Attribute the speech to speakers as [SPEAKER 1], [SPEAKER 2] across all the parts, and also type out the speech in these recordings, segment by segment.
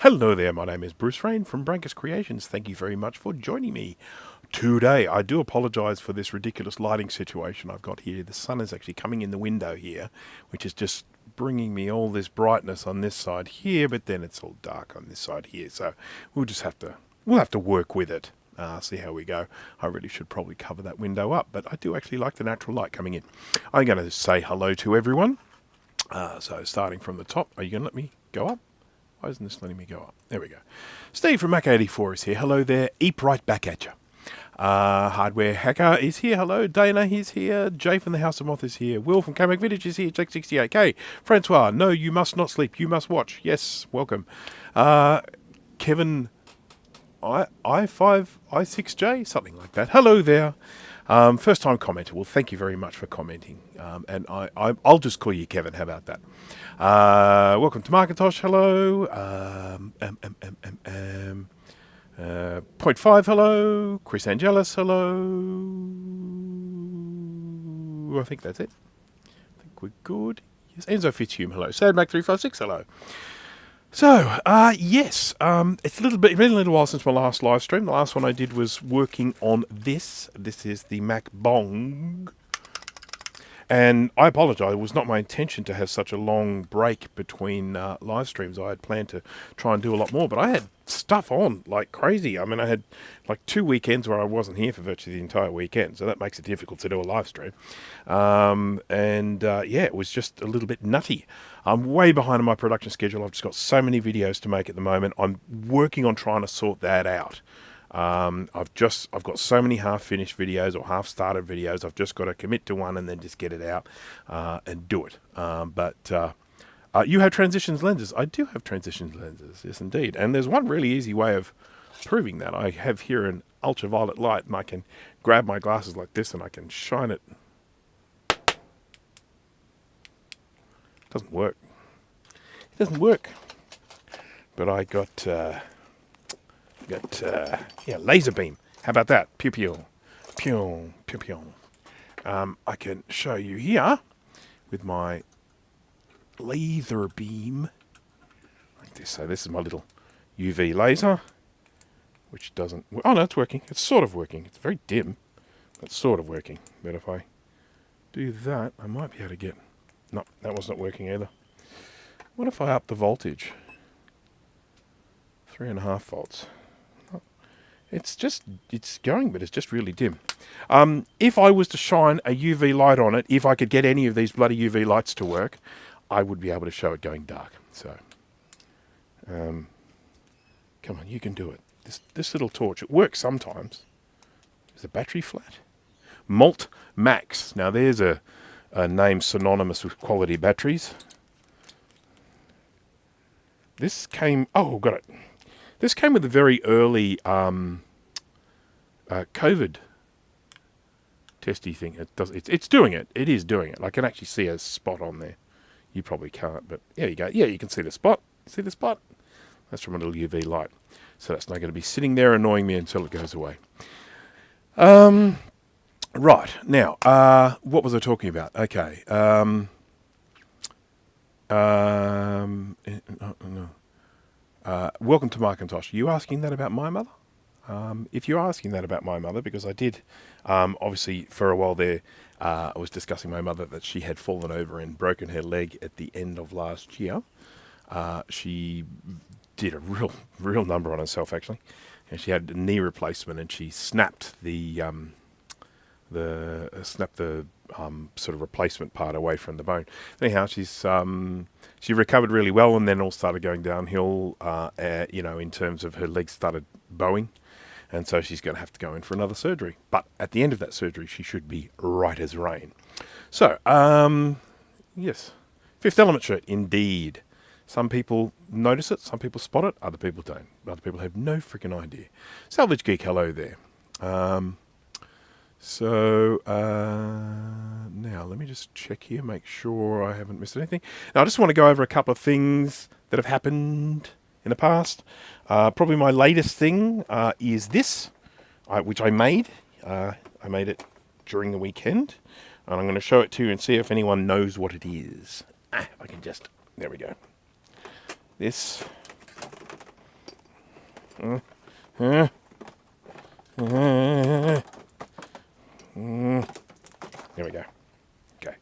[SPEAKER 1] Hello there, my name is Bruce Rain from Brankus Creations. Thank you very much for joining me today. I do apologise for this ridiculous lighting situation I've got here. The sun is actually coming in the window here, which is just bringing me all this brightness on this side here, but then it's all dark on this side here. So we'll have to work with it. See how we go. I really should probably cover that window up, but I do actually like the natural light coming in. I'm going to say hello to everyone. So starting from the top, are you going to let me go up? Why isn't this letting me go up? There we go. Steve from Mac84 is here. Hello there. Eep right back at you. Hardware Hacker is here. Hello. Dana is here. Jay from the House of Moth is here. Will from Kamak Village is here. Jack68K. Francois, no, you must not sleep. You must watch. Yes, welcome. Kevin I5I6J, something like that. Hello there. First time commenter. Well, thank you very much for commenting. And I'll just call you Kevin. How about that? Welcome to Macintosh. Hello. Point 5. Hello. Chris Angelis. Hello. I think that's it. I think we're good. Yes. Enzo Fitzhume. Hello. Sadmac356. Hello. So, yes, it's been a little while since my last live stream. The last one I did was working on this. This is the Mac Bong. And I apologise, it was not my intention to have such a long break between live streams. I had planned to try and do a lot more, but I had stuff on like crazy. I mean, I had like 2 weekends where I wasn't here for virtually the entire weekend, so that makes it difficult to do a live stream. Yeah, it was just a little bit nutty. I'm way behind on my production schedule. I've just got so many videos to make at the moment. I'm working on trying to sort that out. I've got so many half-finished videos or half-started videos. I've just got to commit to one and then just get it out and do it. You have transitions lenses. I do have transitions lenses, yes indeed. And there's one really easy way of proving that. I have here an ultraviolet light, and I can grab my glasses like this and I can shine it. It doesn't work. It doesn't work. But I got laser beam. How about that? Pew pew. Pew pew pew. I can show you here with my laser beam like this. So this is my little UV laser, which doesn't. Oh no, it's working. It's sort of working. It's very dim. It's sort of working. But if I do that, I might be able to get. No, that was not working either. What if I up the voltage? 3.5 volts. It's going, but it's just really dim. If I was to shine a UV light on it, if I could get any of these bloody UV lights to work, I would be able to show it going dark. So, come on, you can do it. This little torch, it works sometimes. Is the battery flat? Malt Max. Now there's a name synonymous with quality batteries. This came. Oh, got it. This came with a very early COVID testy thing. It's doing it. It is doing it. I can actually see a spot on there. You probably can't, but there you go. Yeah, you can see the spot. See the spot? That's from a little UV light. So that's not going to be sitting there annoying me until it goes away. Right. Now, what was I talking about? Okay. Welcome to Macintosh. Are you asking that about my mother? If you're asking that about my mother, because I did, obviously for a while there, I was discussing my mother that she had fallen over and broken her leg at the end of last year. She did a real number on herself actually, and she had a knee replacement, and she snapped the sort of replacement part away from the bone. Anyhow, she recovered really well, and then all started going downhill. In terms of her legs started bowing, and so she's going to have to go in for another surgery. But at the end of that surgery, she should be right as rain. So, yes, Fifth Element shirt, indeed. Some people notice it, some people spot it, other people don't. Other people have no freaking idea. Salvage Geek, hello there. Now let me just check here, make sure I haven't missed anything. Now I just want to go over a couple of things that have happened in the past. Probably my latest thing is this, which I made. I made it during the weekend, and I'm going to show it to you and see if anyone knows what it is. If I can just, there we go. This There we go. Okay.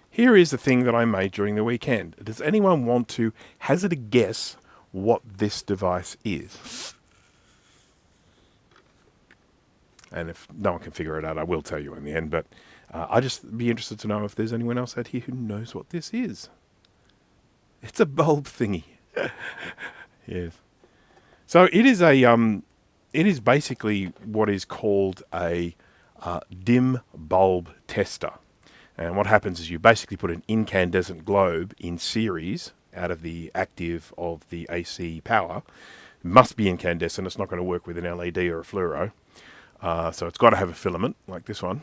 [SPEAKER 1] Here is the thing that I made during the weekend. Does anyone want to hazard a guess what this device is? And if no one can figure it out, I will tell you in the end. But I'd just be interested to know if there's anyone else out here who knows what this is. It's a bulb thingy. Yes. So it is a it is basically what is called a dim bulb tester. And what happens is you basically put an incandescent globe in series out of the active of the AC power. It must be incandescent. It's not going to work with an LED or a fluoro. So it's got to have a filament like this one.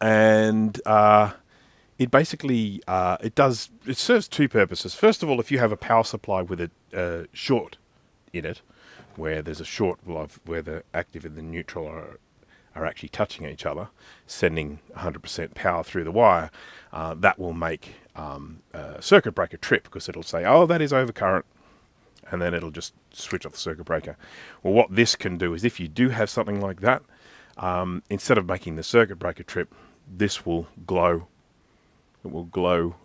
[SPEAKER 1] And it basically, it serves two purposes. First of all, if you have a power supply with a short in it, where there's a short where the active and the neutral are actually touching each other, sending 100% power through the wire, that will make a circuit breaker trip, because it'll say, oh, that is overcurrent, and then it'll just switch off the circuit breaker. Well, what this can do is, if you do have something like that, instead of making the circuit breaker trip, this will glow. It will glow.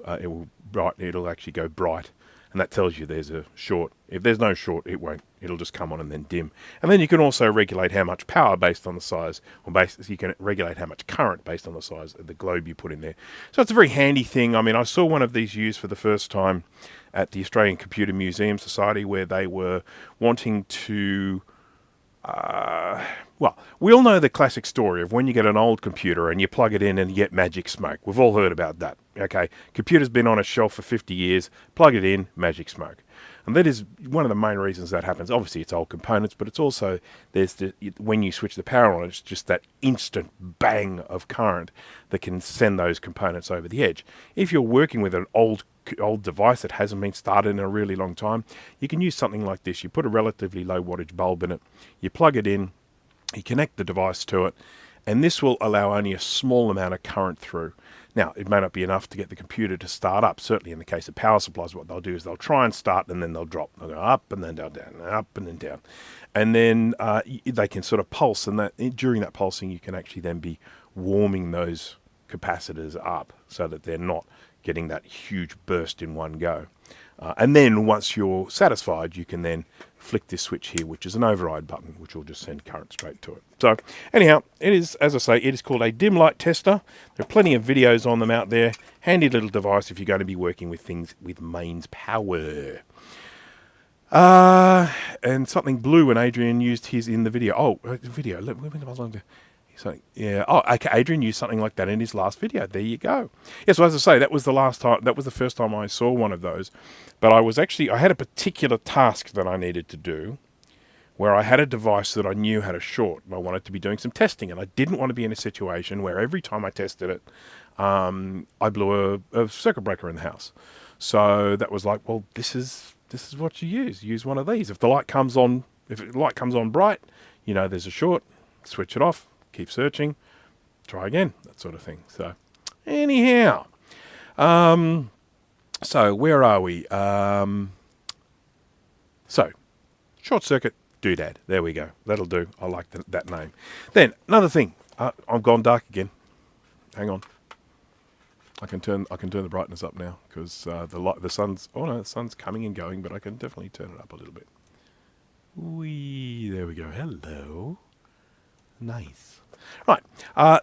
[SPEAKER 1] It'll actually go bright, and that tells you there's a short. If there's no short, it won't. It'll just come on and then dim. And then you can also regulate how much power based on the size, or you can regulate how much current based on the size of the globe you put in there. So it's a very handy thing. I mean, I saw one of these used for the first time at the Australian Computer Museum Society, where they were wanting to... well, we all know the classic story of when you get an old computer and you plug it in and you get magic smoke. We've all heard about that. Okay, computer's been on a shelf for 50 years, plug it in, magic smoke. And that is one of the main reasons that happens. Obviously, it's old components, but it's also, when you switch the power on, it's just that instant bang of current that can send those components over the edge. If you're working with an old device that hasn't been started in a really long time, you can use something like this. You put a relatively low wattage bulb in it, you plug it in, you connect the device to it, and this will allow only a small amount of current through. Now, it may not be enough to get the computer to start up. Certainly in the case of power supplies, what they'll do is they'll try and start, and then they'll drop. They'll go up and then down, up and then down. And then they can sort of pulse, and during that pulsing, you can actually then be warming those capacitors up so that they're not getting that huge burst in one go. And then once you're satisfied, you can then flick this switch here, which is an override button, which will just send current straight to it. So anyhow, it is, as I say, it is called a dim light tester. There are plenty of videos on them out there. Handy little device if you're going to be working with things with mains power. And something blue when Adrian used his in the video. Oh, video. Yeah. Oh, okay. Adrian used something like that in his last video. There you go. Yeah. So as I say, that was the last time. That was the first time I saw one of those. But I had a particular task that I needed to do, where I had a device that I knew had a short, and I wanted to be doing some testing, and I didn't want to be in a situation where every time I tested it, I blew a circuit breaker in the house. So that was like, well, this is what you use. Use one of these. If the light comes on, bright, you know there's a short. Switch it off. Keep searching, try again, that sort of thing. So, anyhow, so where are we? So, short circuit doodad. There we go. That'll do. I like that name. Then another thing. I've gone dark again. Hang on. I can turn the brightness up now because the sun's. Oh no, the sun's coming and going, but I can definitely turn it up a little bit. Whee! There we go. Hello. Nice. Right,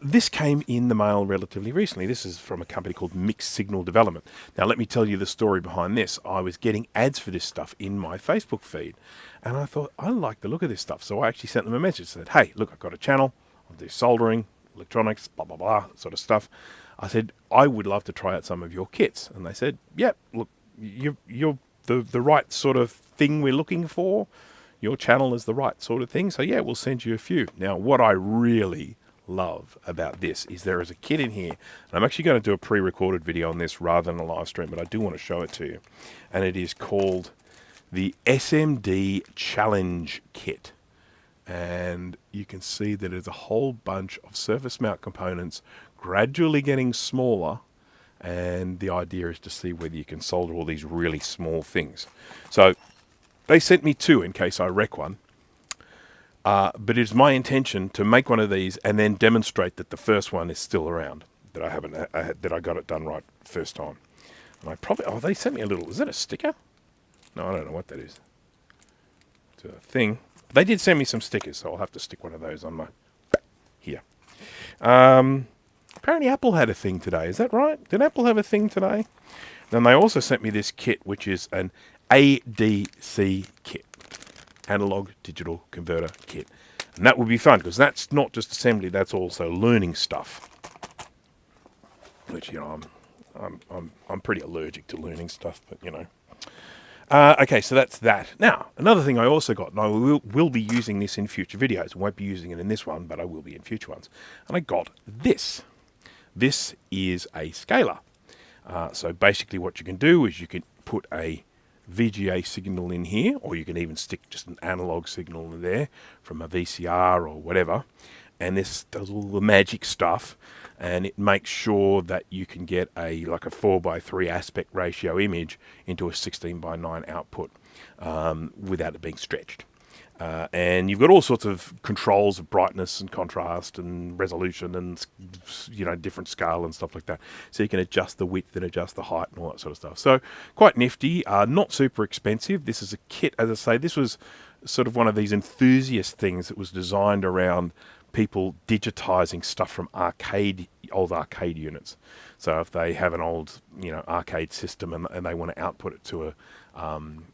[SPEAKER 1] this came in the mail relatively recently. This is from a company called Mixed Signal Development. Now, let me tell you the story behind this. I was getting ads for this stuff in my Facebook feed, and I thought, I like the look of this stuff. So I actually sent them a message, said, hey, look, I've got a channel. I do soldering, electronics, blah, blah, blah, sort of stuff. I said, I would love to try out some of your kits. And they said, yep, look, you're the right sort of thing we're looking for. Your channel is the right sort of thing. So yeah, we'll send you a few. Now, what I really love about this is there is a kit in here. And I'm actually going to do a pre-recorded video on this rather than a live stream, but I do want to show it to you. And it is called the SMD Challenge Kit. And you can see that there's a whole bunch of surface mount components gradually getting smaller. And the idea is to see whether you can solder all these really small things. So they sent me two in case I wreck one. But it's my intention to make one of these and then demonstrate that the first one is still around, that I haven't, that I got it done right first time. And I probably, oh, they sent me a little, is that a sticker? No, I don't know what that is. It's a thing. They did send me some stickers, so I'll have to stick one of those on my back here. Apparently Apple had a thing today, is that right? Did Apple have a thing today? Then they also sent me this kit, which is an ADC kit. Analog Digital Converter Kit. And that would be fun, because that's not just assembly, that's also learning stuff. Which, you know, I'm pretty allergic to learning stuff, but, you know. Okay, so that's that. Now, another thing I also got, and I will be using this in future videos. I won't be using it in this one, but I will be in future ones. And I got this. This is a scaler. So basically what you can do is you can put a VGA signal in here, or you can even stick just an analog signal in there from a VCR or whatever. And this does all the magic stuff, and it makes sure that you can get like a 4:3 aspect ratio image into a 16:9 output without it being stretched. And you've got all sorts of controls of brightness and contrast and resolution and, you know, different scale and stuff like that. So you can adjust the width and adjust the height and all that sort of stuff. So quite nifty, not super expensive. This is a kit, as I say, this was sort of one of these enthusiast things that was designed around people digitizing stuff from old arcade units. So if they have an old, you know, arcade system and they want to output it to a,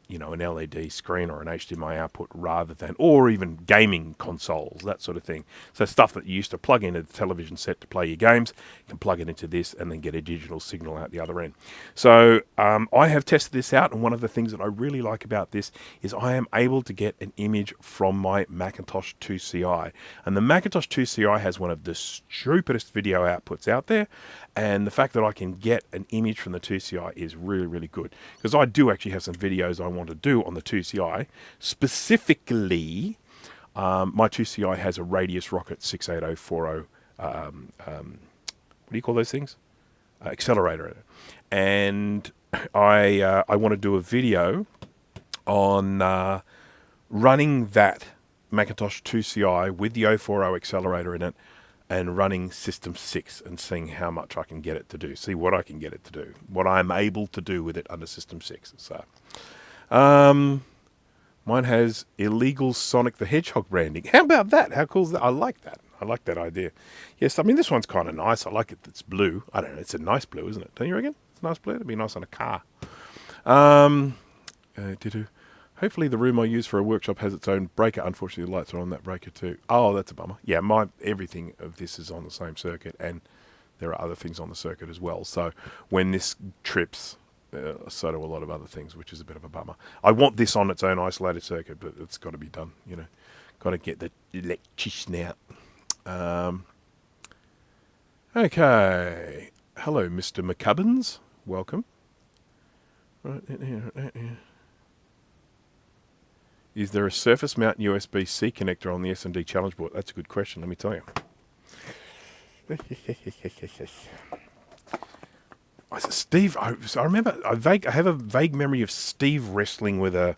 [SPEAKER 1] you know, an LED screen or an HDMI output rather than, or even gaming consoles, that sort of thing. So stuff that you used to plug into the television set to play your games, you can plug it into this and then get a digital signal out the other end. So I have tested this out, and one of the things that I really like about this is I am able to get an image from my Macintosh 2CI. And the Macintosh 2CI has one of the stupidest video outputs out there, and the fact that I can get an image from the 2CI is really, really good, because I do actually have some videos I want to do on the 2CI. Specifically, my 2CI has a Radius Rocket 68040, what do you call those things? Accelerator. And I want to do a video on running that Macintosh 2CI with the 040 accelerator in it, and running System 6 and seeing how much I can get it to do. See what I can get it to do. What I'm able to do with it under System 6. So, mine has illegal Sonic the Hedgehog branding. How about that? How cool is that? I like that. I like that idea. Yes, I mean, this one's kind of nice. I like it. It's blue. I don't know. It's a nice blue, isn't it? Don't you reckon? It's a nice blue. It'd be nice on a car. Hopefully the room I use for a workshop has its own breaker. Unfortunately, the lights are on that breaker too. Oh, that's a bummer. Yeah, everything of this is on the same circuit, and there are other things on the circuit as well. So when this trips, so do a lot of other things, which is a bit of a bummer. I want this on its own isolated circuit, but it's got to be done, you know. Got to get the electrician out. Okay. Hello, Mr. McCubbins. Welcome. Right in here, right here. Is there a surface mount USB-C connector on the SMD challenge board? That's a good question, let me tell you. Steve, I remember, I have a vague memory of Steve wrestling with a,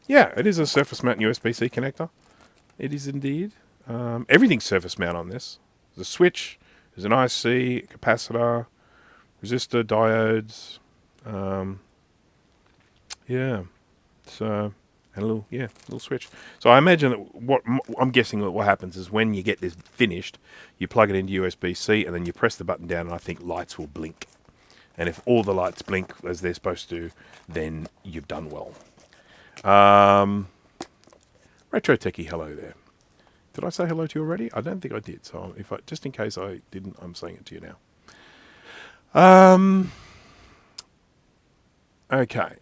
[SPEAKER 1] yeah, it is a surface mount USB-C connector. It is indeed. Everything's surface mount on this. There's a switch, there's an IC, capacitor, resistor, diodes, yeah. So, and a little switch. So I imagine that I'm guessing that what happens is when you get this finished, you plug it into USB-C and then you press the button down, and I think lights will blink. And if all the lights blink as they're supposed to, then you've done well. Retro Techie, hello there. Did I say hello to you already? I don't think I did. So just in case I didn't, I'm saying it to you now. Okay.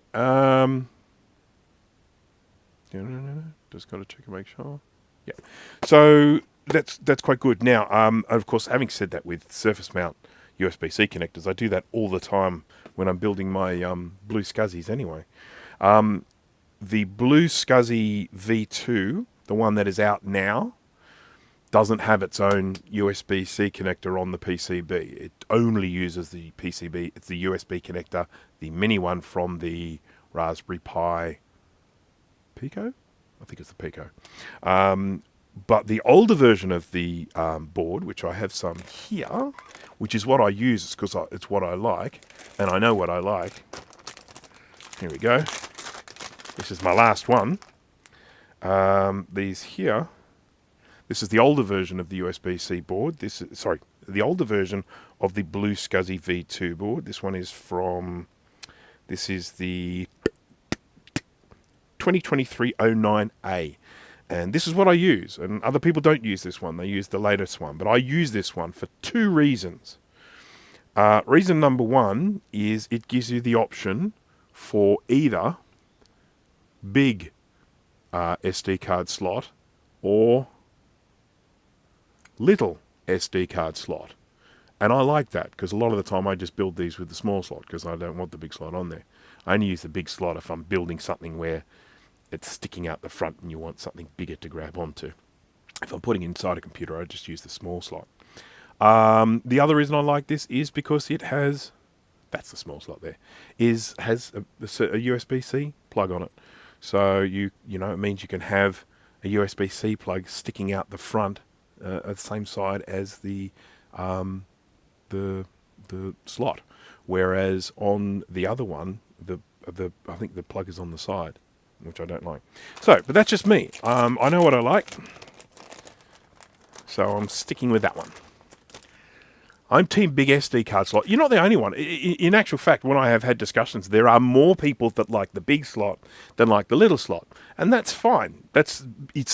[SPEAKER 1] Just got to check and make sure. Yeah. So that's quite good. Now, of course, having said that, with surface mount USB-C connectors, I do that all the time when I'm building my Blue Scuzzies anyway. The Blue Scuzzy V2, the one that is out now, doesn't have its own USB-C connector on the PCB. It only uses the PCB. It's the USB connector, the mini one from the Raspberry Pi Pico? I think it's the Pico. But the older version of the board, which I have some here, which is what I use because it's what I like, and I know what I like. Here we go. This is my last one. These here. This is the older version of the USB-C board. This is, sorry, the older version of the Blue SCSI V2 board. This one is from, this is the 2023-09A. And this is what I use. And other people don't use this one. They use the latest one. But I use this one for two reasons. Reason number one is it gives you the option for either big SD card slot or little SD card slot. And I like that because a lot of the time I just build these with the small slot because I don't want the big slot on there. I only use the big slot if I'm building something where it's sticking out the front and you want something bigger to grab onto. If I'm putting it inside a computer, I just use the small slot. The other reason I like this is because it has, that's the small slot there, has a USB-C plug on it. So you know it means you can have a USB-C plug sticking out the front at the same side as the slot, whereas on the other one, I think the plug is on the side, which I don't like. So, but that's just me. I know what I like, so I'm sticking with that one. I'm team big SD card slot. You're not the only one. In actual fact, when I have had discussions, there are more people that like the big slot than like the little slot. And that's fine. It's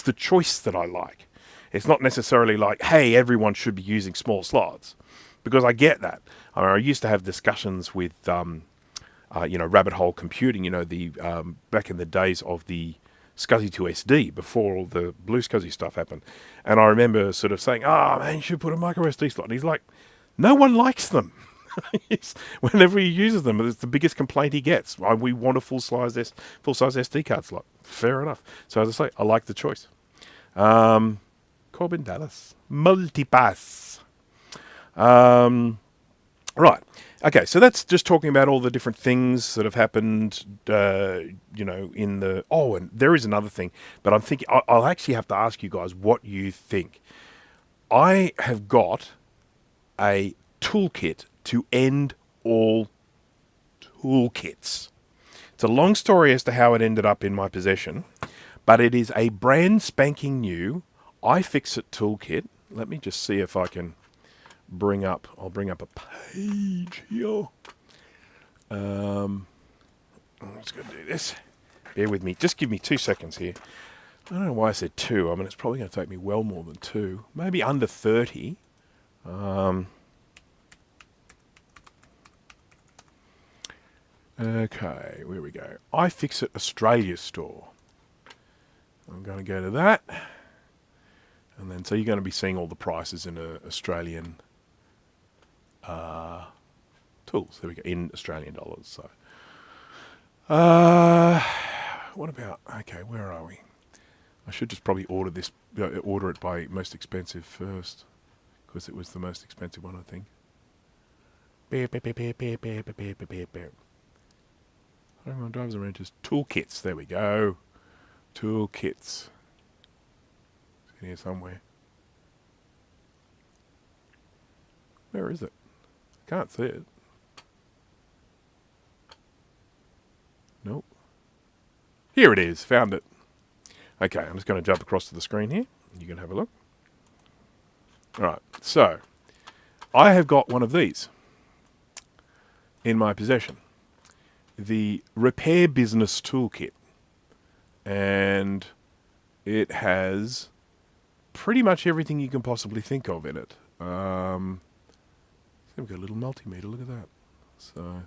[SPEAKER 1] the choice that I like. It's not necessarily like, hey, everyone should be using small slots. Because I get that. I used to have discussions with, rabbit hole computing, back in the days of the SCSI to SD, before all the blue SCSI stuff happened. And I remember sort of saying, man, you should put a micro SD slot. And he's like, no one likes them. Whenever he uses them, it's the biggest complaint he gets. We want a full-size SD card slot. Fair enough. So as I say, I like the choice. Corbin Dallas. Multipass. Right. Okay, so that's just talking about all the different things that have happened, in the... Oh, and there is another thing, but I'm thinking... I'll actually have to ask you guys what you think. I have got a toolkit to end all toolkits. It's a long story as to how it ended up in my possession, but it is a brand spanking new iFixit toolkit. Let me just see if I can I'll bring up a page here. I'm just going to do this. Bear with me. Just give me 2 seconds here. I don't know why I said 2. I mean, it's probably going to take me well more than 2. Maybe under 30. Okay, where we go. iFixit Australia store. I'm going to go to that. And then, so you're going to be seeing all the prices in Australian tools. There we go, in Australian dollars. So, what about, okay, where are we? I should just probably order it by most expensive first, because it was the most expensive one, I think. Everyone drives around just toolkits. There we go. Toolkits. It's in here somewhere. Where is it? Can't see it. Nope. Here it is. Found it. Okay, I'm just going to jump across to the screen here. You can have a look. Alright, so I have got one of these in my possession. The Repair Business Toolkit. And it has pretty much everything you can possibly think of in it. We've got a little multimeter, look at that. So,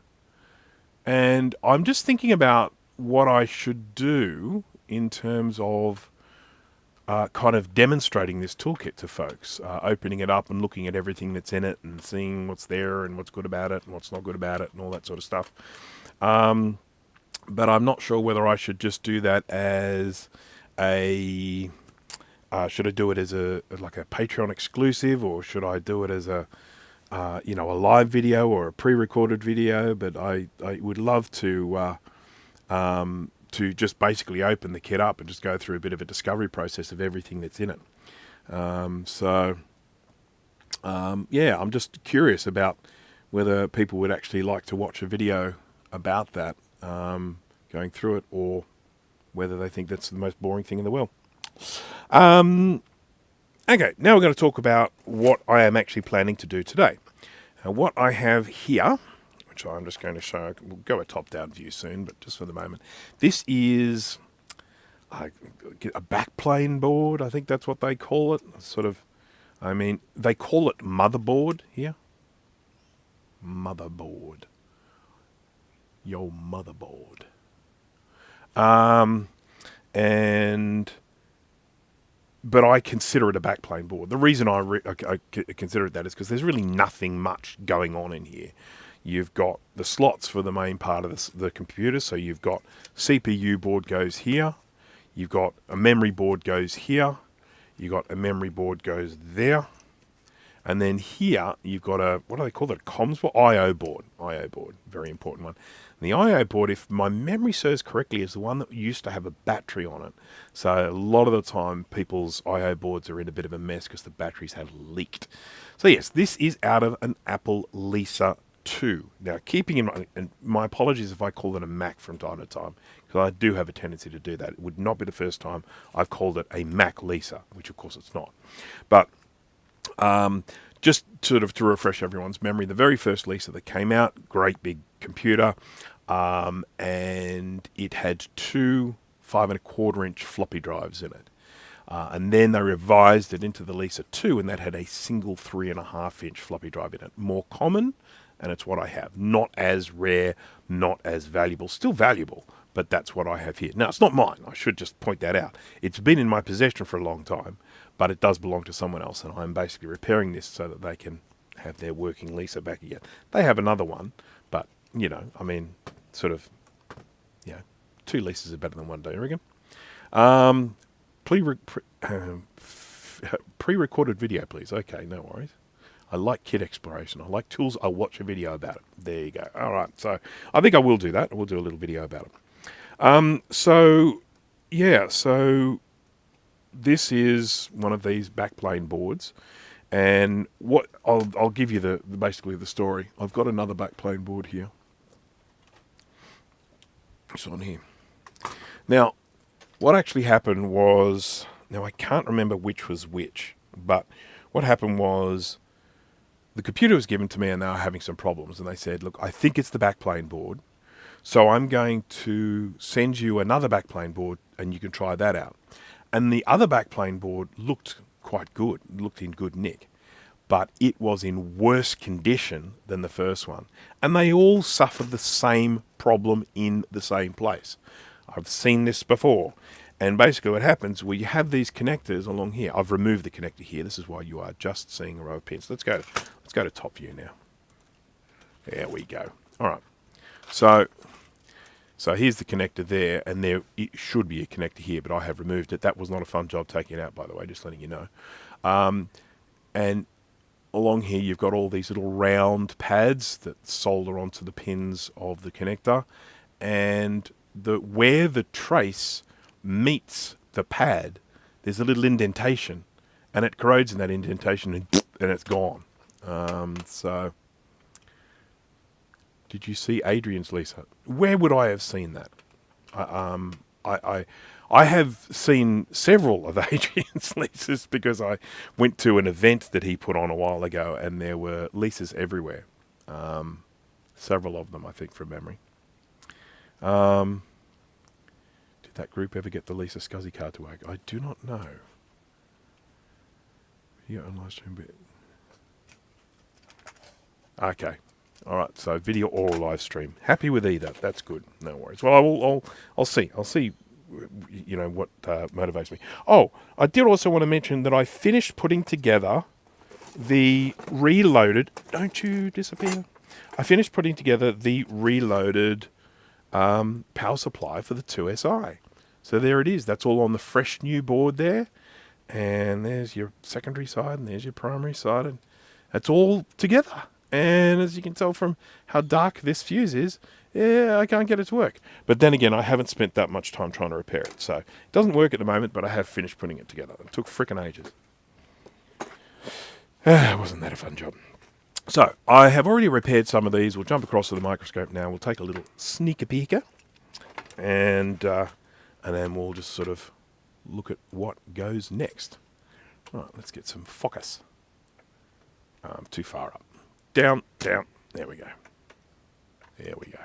[SPEAKER 1] and I'm just thinking about what I should do in terms of kind of demonstrating this toolkit to folks, opening it up and looking at everything that's in it and seeing what's there and what's good about it and what's not good about it and all that sort of stuff. But I'm not sure whether I should just do that as a... should I do it as like a Patreon exclusive, or should I do it as a live video or a pre-recorded video? But I would love to to just basically open the kit up and just go through a bit of a discovery process of everything that's in it. Yeah, I'm just curious about whether people would actually like to watch a video about that, going through it, or whether they think that's the most boring thing in the world. Okay, now we're going to talk about what I am actually planning to do today. What I have here, which I'm just going to show, we'll go a top-down view soon, but just for the moment, this is a backplane board. I think that's what they call it. Sort of, I mean, they call it motherboard here. Motherboard. Yo, motherboard. But I consider it a backplane board. The reason I consider it that is because there's really nothing much going on in here. You've got the slots for the main part of the computer. So you've got CPU board goes here. You've got a memory board goes here. You've got a memory board goes there. And then here you've got a, what do they call it? A comms board? I/O board. I/O board, very important one. And the I/O board, if my memory serves correctly, is the one that used to have a battery on it. So a lot of the time people's I/O boards are in a bit of a mess because the batteries have leaked. So yes, this is out of an Apple Lisa 2. Now, keeping in mind, and my apologies if I call it a Mac from time to time, because I do have a tendency to do that. It would not be the first time I've called it a Mac Lisa, which of course it's not. But just sort of to refresh everyone's memory, the very first Lisa that came out, great big computer, and it had two 5¼ floppy drives in it. And then they revised it into the Lisa 2, and that had a single 3.5" floppy drive in it. More common, and it's what I have. Not as rare, not as valuable. Still valuable, but that's what I have here. Now, it's not mine. I should just point that out. It's been in my possession for a long time, but it does belong to someone else, and I'm basically repairing this so that they can have their working Lisa back again. They have another one, but, you know, I mean, sort of, you know, two Lisas are better than one, don't you reckon? Pre-recorded video, please. Okay, no worries. I like kit exploration. I like tools. I'll watch a video about it. There you go. All right, so I think I will do that. I will do a little video about it. So this is one of these backplane boards, and what I'll give you basically the story. I've got another backplane board here. It's on here. Now, what actually happened was, now I can't remember which was which, but what happened was the computer was given to me and they were having some problems, and they said, look, I think it's the backplane board, so I'm going to send you another backplane board and you can try that out. And the other backplane board looked quite good, looked in good nick, but it was in worse condition than the first one. And they all suffered the same problem in the same place. I've seen this before. And basically what happens, we have these connectors along here. I've removed the connector here. This is why you are just seeing a row of pins. Let's go to top view now. There we go. All right. So here's the connector there, and there it should be a connector here, but I have removed it. That was not a fun job taking it out, by the way, just letting you know. And along here, you've got all these little round pads that solder onto the pins of the connector, and where the trace meets the pad, there's a little indentation, and it corrodes in that indentation, and it's gone. So, did you see Adrian's Lisa? Where would I have seen that? I have seen several of Adrian's Lisas because I went to an event that he put on a while ago, and there were Lisas everywhere. Several of them, I think, from memory. Did that group ever get the Lisa SCSI card to work? I do not know. Video and live stream bit. Okay. All right. So video or live stream. Happy with either. That's good. No worries. Well, I'll see. I'll see. You know what motivates me. Oh, I did also want to mention that I finished putting together the reloaded. Don't you disappear? I finished putting together the reloaded power supply for the 2SI. So there it is. That's all on the fresh new board there. And there's your secondary side, and there's your primary side, and that's all together. And as you can tell from how dark this fuse is, yeah, I can't get it to work. But then again, I haven't spent that much time trying to repair it. So it doesn't work at the moment, but I have finished putting it together. It took frickin' ages. Wasn't that a fun job? So I have already repaired some of these. We'll jump across to the microscope now. We'll take a little sneaker peeker, and then we'll just sort of look at what goes next. Right, let's get some focus. Too far up. Down, down. There we go. There we go.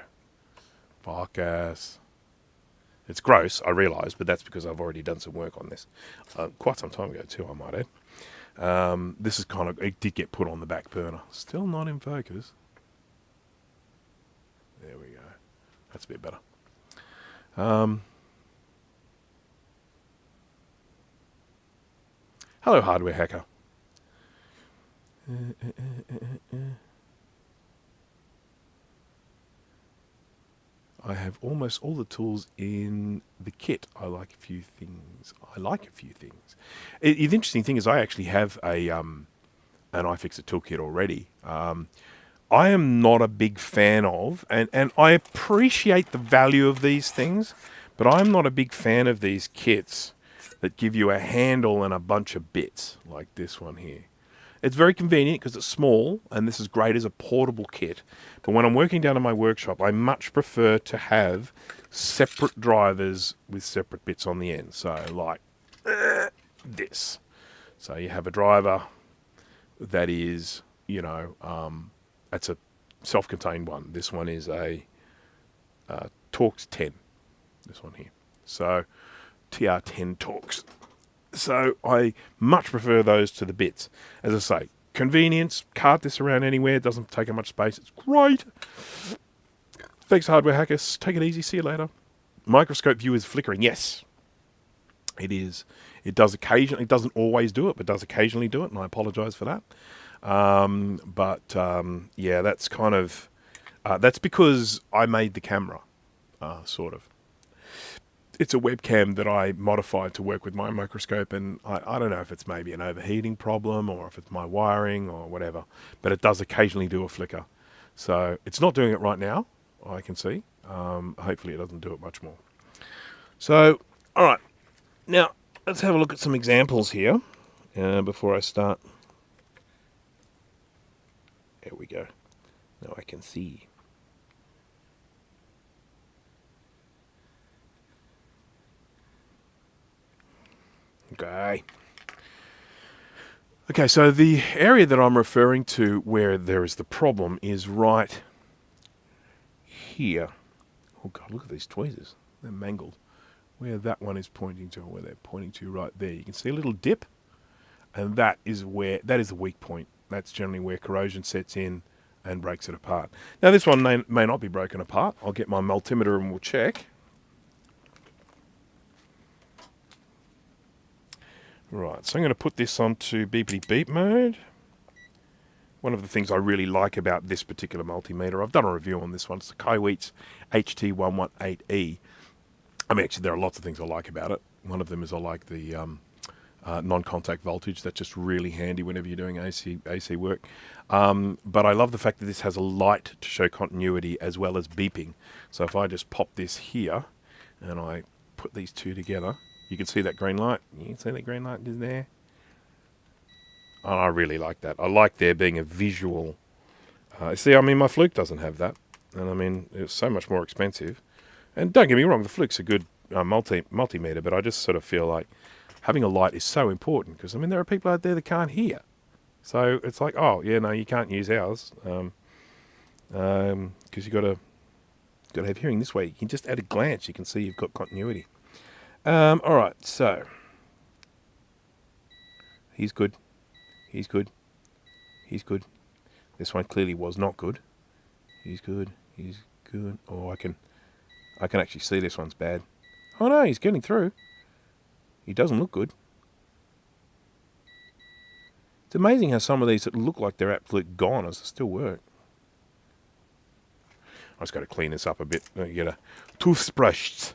[SPEAKER 1] Focus. It's gross, I realise, but that's because I've already done some work on this. Quite some time ago too, I might add. This is kind of, it did get put on the back burner. Still not in focus. There we go. That's a bit better. Hello, hardware hacker. I have almost all the tools in the kit. I like a few things. The interesting thing is I actually have an iFixit toolkit already. I am not a big fan of, and I appreciate the value of these things, but I'm not a big fan of these kits that give you a handle and a bunch of bits, like this one here. It's very convenient because it's small, and this is great as a portable kit. But when I'm working down in my workshop, I much prefer to have separate drivers with separate bits on the end. So like this. So you have a driver that is, that's a self-contained one. This one is a Torx 10. This one here. So TR10 Torx. So I much prefer those to the bits. As I say, convenience, cart this around anywhere, it doesn't take up much space, it's great. Thanks, hardware hackers. Take it easy, see you later. Microscope view is flickering. Yes, it is. It does occasionally, it doesn't always do it, but does occasionally do it, and I apologise for that. Yeah, that's kind of, that's because I made the camera, sort of. It's a webcam that I modified to work with my microscope, and I don't know if it's maybe an overheating problem or if it's my wiring or whatever, but it does occasionally do a flicker. So it's not doing it right now, I can see. Hopefully it doesn't do it much more. So, all right. Now, let's have a look at some examples here before I start. There we go. Now I can see. Okay, so the area that I'm referring to where there is the problem is right here. Oh God, look at these tweezers. They're mangled. Where that one is pointing to, where they're pointing to right there. You can see a little dip, and that is the weak point. That's generally where corrosion sets in and breaks it apart. Now this one may not be broken apart. I'll get my multimeter and we'll check. Right, so I'm going to put this onto beepity beep mode. One of the things I really like about this particular multimeter, I've done a review on this one, it's the Kaiweets HT118E. I mean, actually, there are lots of things I like about it. One of them is I like the non-contact voltage. That's just really handy whenever you're doing AC work. But I love the fact that this has a light to show continuity as well as beeping. So if I just pop this here and I put these two together, you can see that green light. You can see that green light is there. And I really like that. I like there being a visual. See, I mean, my Fluke doesn't have that. And I mean, it's so much more expensive. And don't get me wrong, the Fluke's a good multimeter, but I just sort of feel like having a light is so important. Because, I mean, there are people out there that can't hear. So it's like, oh, yeah, no, you can't use ours. Because you've got to have hearing this way. You can just, at a glance, you can see you've got continuity. All right, so he's good. He's good. He's good. This one clearly was not good. He's good. He's good. Oh, I can actually see this one's bad. Oh no, he's getting through. He doesn't look good. It's amazing how some of these that look like they're absolutely gone as they still work. I just got to clean this up a bit. Get a toothbrush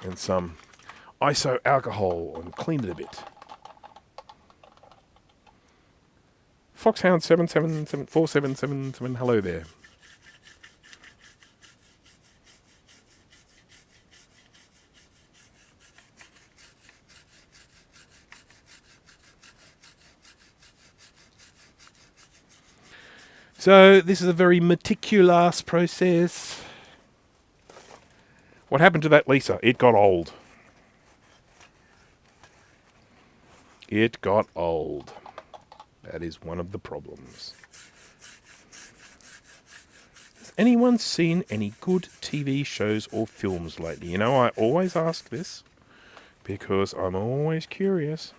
[SPEAKER 1] and some iso alcohol and clean it a bit. Foxhound 7774777, hello there. So this is a very meticulous process. What happened to that Lisa? It got old. It got old. That is one of the problems. Has anyone seen any good TV shows or films lately? You know, I always ask this because I'm always curious.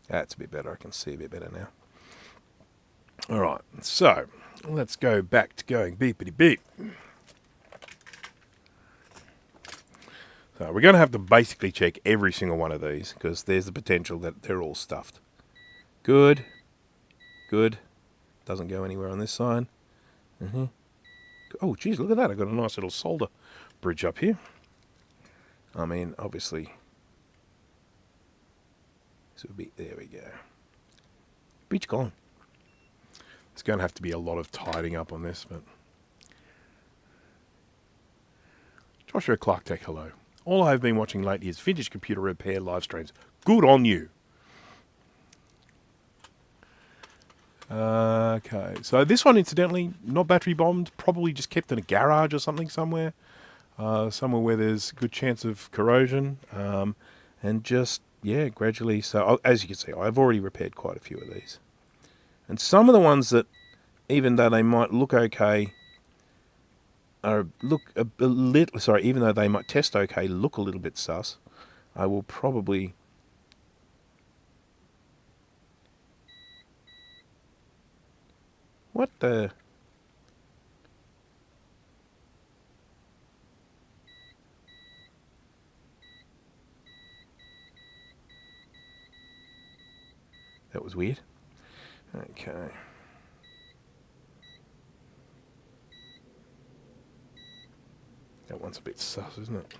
[SPEAKER 1] That's a bit better. I can see a bit better now. All right, so let's go back to going beepity beep. So we're going to have to basically check every single one of these because there's the potential that they're all stuffed. Good. Good. Doesn't go anywhere on this side. Oh, geez, look at that. I've got a nice little solder bridge up here. I mean, obviously, this would be, there we go. Bridge gone. It's going to have to be a lot of tidying up on this, but... Joshua Clark Tech, hello. All I've been watching lately is vintage computer repair live streams. Good on you. Okay, so this one, incidentally, not battery bombed, probably just kept in a garage or something somewhere. Somewhere where there's a good chance of corrosion. And just, yeah, gradually. So, as you can see, I've already repaired quite a few of these. And some of the ones that, even though they might look okay, even though they might test okay, look a little bit sus, I will probably... What the... That was weird. Okay. That one's a bit sus, isn't it?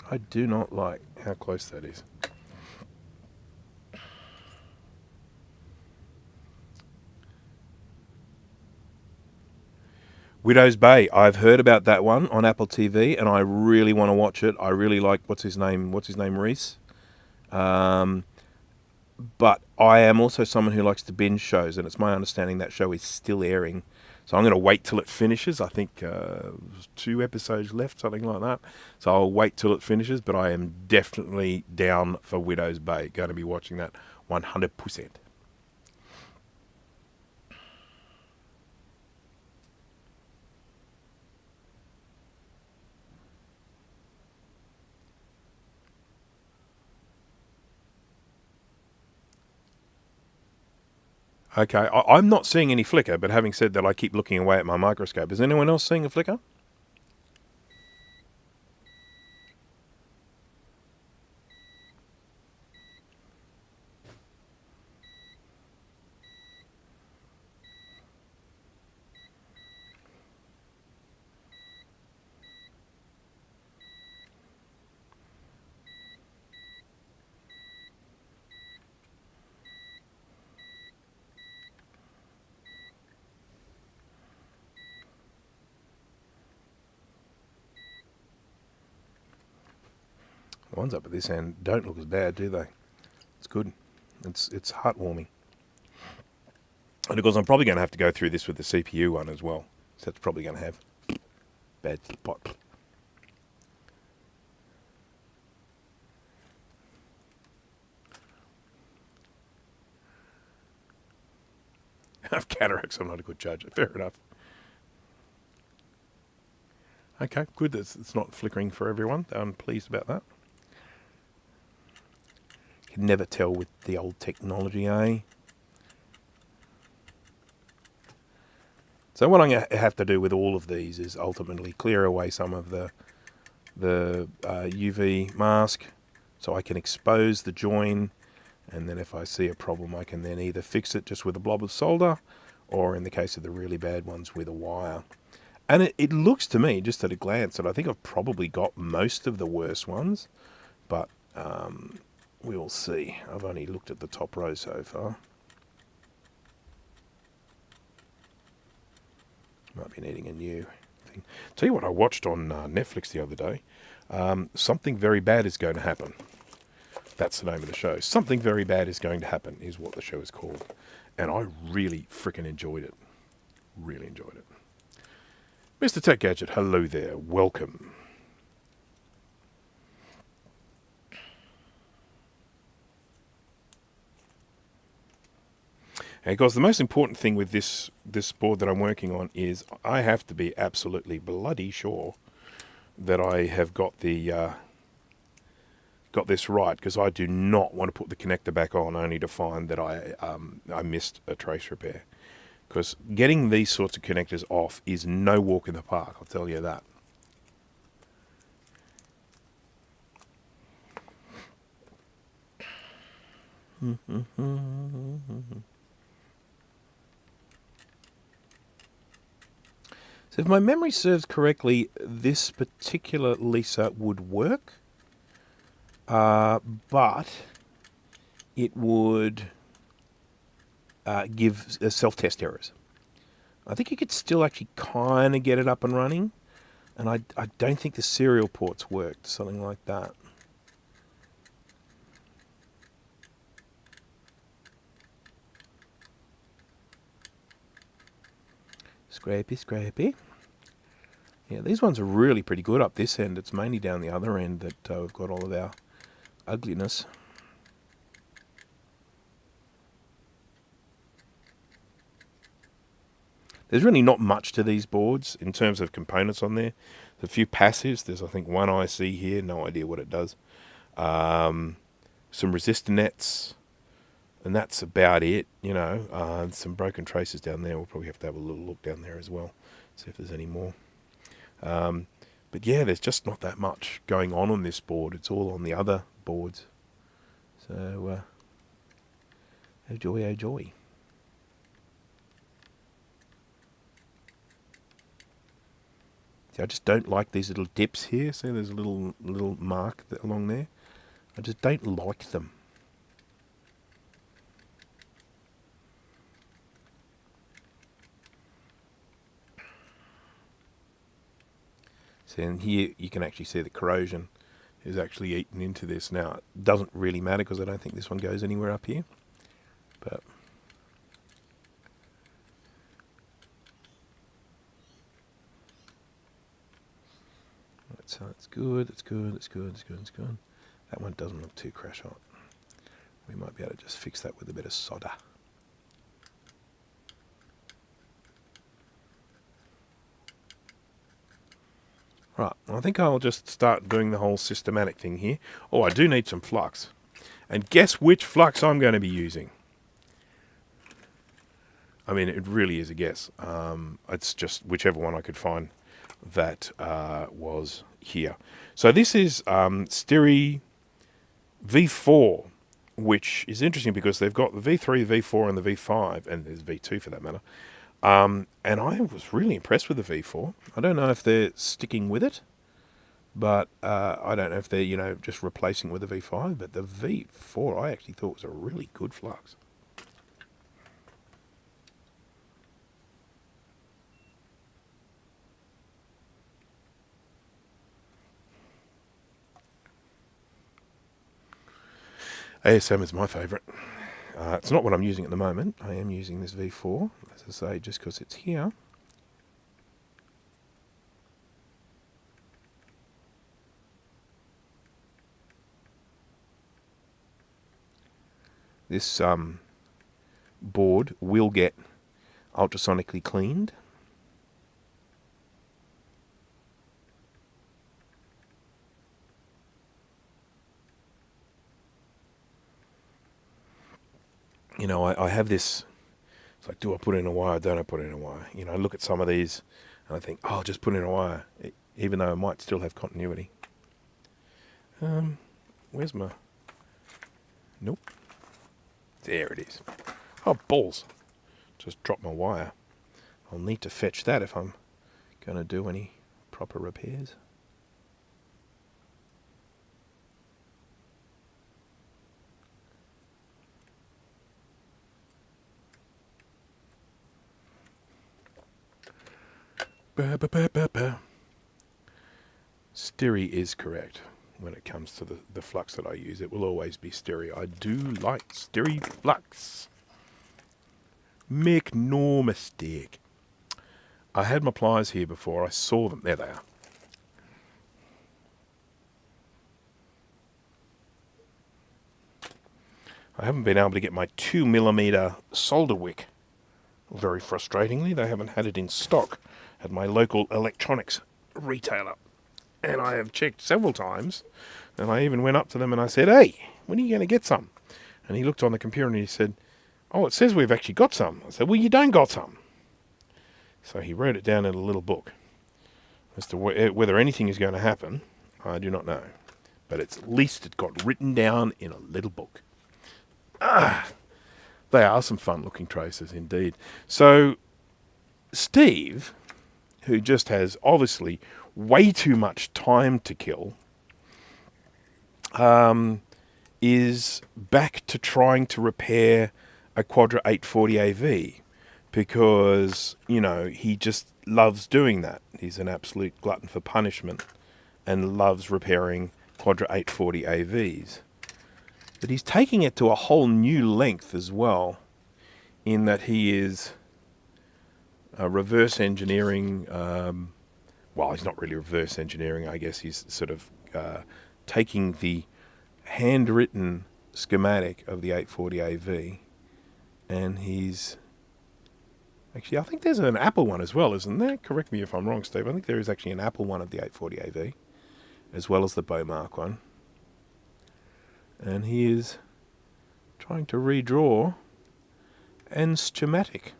[SPEAKER 1] I do not like how close that is. Widow's Bay. I've heard about that one on Apple TV, and I really want to watch it. I really like what's his name, Reese. But I am also someone who likes to binge shows, and it's my understanding that show is still airing. So I'm going to wait till it finishes. I think there's 2 episodes left, something like that. So I'll wait till it finishes, but I am definitely down for Widow's Bay. Going to be watching that 100%. Okay, I'm not seeing any flicker, but having said that, I keep looking away at my microscope. Is anyone else seeing a flicker? The ones up at this end don't look as bad, do they? It's good. It's heartwarming. And of course, I'm probably going to have to go through this with the CPU one as well. So that's probably going to have bad spot. I have cataracts. I'm not a good judge. Fair enough. Okay, good. It's not flickering for everyone. I'm pleased about that. Can never tell with the old technology, eh? So what I'm going to have to do with all of these is ultimately clear away some of the UV mask so I can expose the join, and then if I see a problem I can then either fix it just with a blob of solder, or in the case of the really bad ones, with a wire. And it looks to me, just at a glance, that I think I've probably got most of the worst ones, but we'll see. I've only looked at the top row so far. Might be needing a new thing. Tell you what I watched on Netflix the other day. Something Very Bad is Going to Happen. That's the name of the show. Something Very Bad is Going to Happen is what the show is called. And I really freaking enjoyed it. Really enjoyed it. Mr. Tech Gadget, hello there. Welcome. And guys, the most important thing with this board that I'm working on is I have to be absolutely bloody sure that I have got the got this right, because I do not want to put the connector back on only to find that I missed a trace repair. Because getting these sorts of connectors off is no walk in the park, I'll tell you that. So if my memory serves correctly, this particular Lisa would work, but it would give self-test errors. I think you could still actually kind of get it up and running, and I don't think the serial ports worked, something like that. Scrapey, scrapey. Yeah, these ones are really pretty good up this end. It's mainly down the other end that we've got all of our ugliness. There's really not much to these boards in terms of components on there. There's a few passives. There's, I think, one IC here. No idea what it does. Some resistor nets. And that's about it, you know. Some broken traces down there. We'll probably have to have a little look down there as well. See if there's any more. But yeah, there's just not that much going on this board. It's all on the other boards. So, oh joy, oh joy. See, I just don't like these little dips here. See, there's a little mark along there. I just don't like them. And here you can actually see the corrosion is actually eaten into this. Now, it doesn't really matter because I don't think this one goes anywhere up here. But right, so it's good, it's good, it's good, it's good, it's good. That one doesn't look too crash hot. We might be able to just fix that with a bit of solder. Right, I think I'll just start doing the whole systematic thing here. Oh, I do need some flux. And guess which flux I'm going to be using? I mean, it really is a guess. It's just whichever one I could find that was here. So this is Styri V4, which is interesting because they've got the V3, the V4, and the V5, and there's V2 for that matter. And I was really impressed with the V4. I don't know if they're sticking with it, but I don't know if they're, you know, just replacing it with the V5. But the V4 I actually thought was a really good flux. ASM is my favourite. It's not what I'm using at the moment. I am using this V4, as I say, just because it's here. This board will get ultrasonically cleaned. You know, I have this, it's like, do I put in a wire, don't I put in a wire? You know, I look at some of these and I think, oh, I'll just put in a wire, even though I might still have continuity. Where's my, nope, there it is. Oh, balls, just dropped my wire. I'll need to fetch that if I'm going to do any proper repairs. Stereo is correct when it comes to the flux that I use. It will always be stereo. I do like stereo flux. Make no mistake. I had my pliers here before. I saw them. There they are. I haven't been able to get my 2mm solder wick. Very frustratingly, they haven't had it in stock at my local electronics retailer. And I have checked several times, and I even went up to them and I said, "Hey, when are you going to get some?" And he looked on the computer and he said, "Oh, it says we've actually got some." I said, "Well, you don't got some." So he wrote it down in a little book. As to whether anything is going to happen, I do not know. But at least it got written down in a little book. They are some fun-looking tracers indeed. So Steve, who just has obviously way too much time to kill, is back to trying to repair a Quadra 840 AV because, you know, he just loves doing that. He's an absolute glutton for punishment and loves repairing Quadra 840 AVs. But he's taking it to a whole new length as well, in that he is reverse engineering. Well, he's not really reverse engineering. I guess he's sort of taking the handwritten schematic of the 840 AV, and he's actually, I think there's an Apple one as well, isn't there? Correct me if I'm wrong, Steve. I think there is actually an Apple one of the 840 AV, as well as the Beaumark one. And he is trying to redraw and schematic.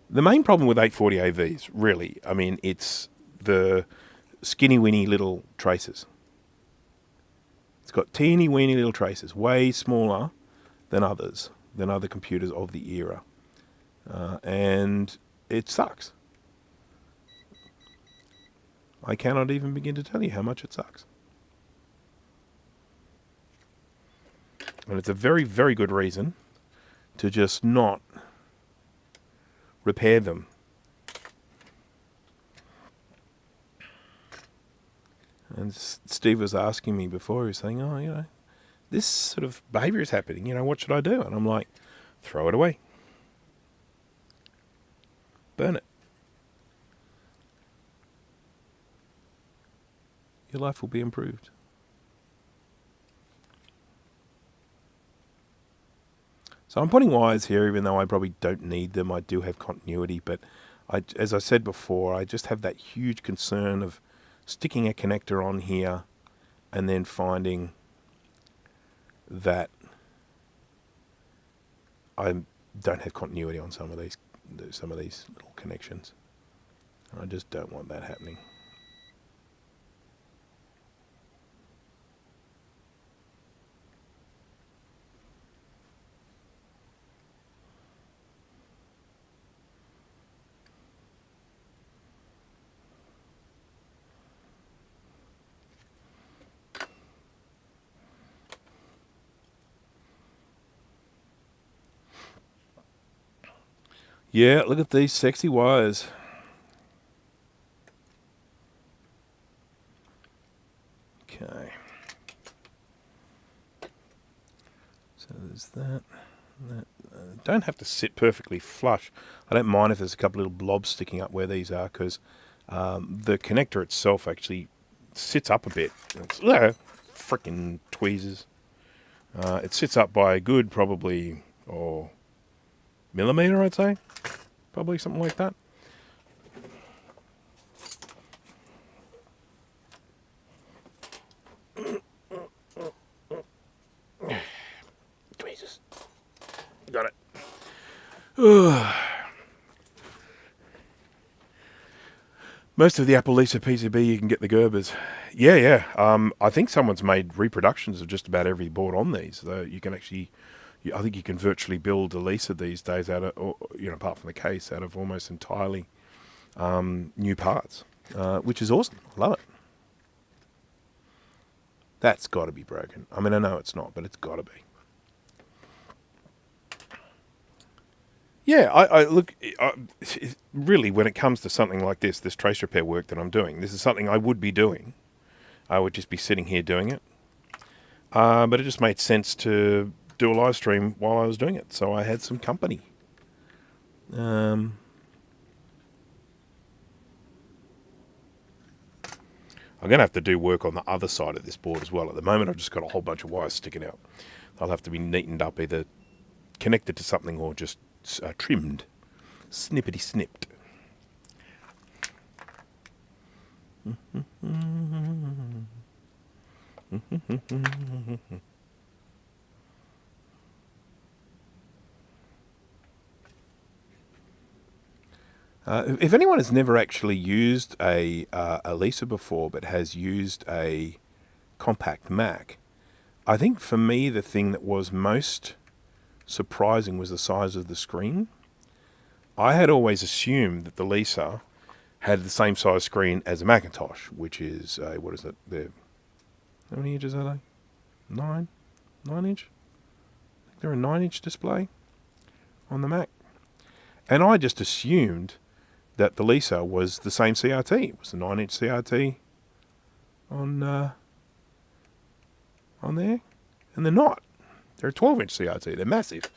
[SPEAKER 1] The main problem with 840 AVs, really, I mean, it's the skinny-winny little traces. It's got teeny-weeny little traces, way smaller than others, than other computers of the era. And it sucks. I cannot even begin to tell you how much it sucks. And it's a very, very good reason to just not repair them. And Steve was asking me before, he was saying, "Oh, you know, this sort of behavior is happening, you know, what should I do?" And I'm like, throw it away. Burn it. Your life will be improved. So I'm putting wires here, even though I probably don't need them. I do have continuity, but as I said before, I just have that huge concern of sticking a connector on here and then finding that I don't have continuity on some of these little connections. I just don't want that happening. Yeah, look at these sexy wires. Okay. So there's that. Don't have to sit perfectly flush. I don't mind if there's a couple little blobs sticking up where these are, because the connector itself actually sits up a bit. It's freaking tweezers. It sits up by a good probably millimeter, I'd say. Probably something like that. Tweezers. Got it. Most of the Apple Lisa PCB, you can get the Gerbers. Yeah. I think someone's made reproductions of just about every board on these. You can actually, I think you can virtually build a Lisa these days out of, apart from the case, out of almost entirely new parts, which is awesome. Love it. That's got to be broken. I mean, I know it's not, but it's got to be. Yeah, I look, really, when it comes to something like this trace repair work that I'm doing, this is something I would be doing. I would just be sitting here doing it. But it just made sense to do a live stream while I was doing it, so I had some company. I'm going to have to do work on the other side of this board as well. At the moment, I've just got a whole bunch of wires sticking out. They'll have to be neatened up, either connected to something or just trimmed. Snippety snipped. If anyone has never actually used a Lisa before, but has used a compact Mac, I think for me the thing that was most surprising was the size of the screen. I had always assumed that the Lisa had the same size screen as a Macintosh, which is what is it? How many inches are they? 9 inch. I think they're a 9-inch display on the Mac, and I just assumed that the Lisa was the same CRT. It was a 9-inch CRT on there, and they're not. They're a 12-inch CRT. They're massive.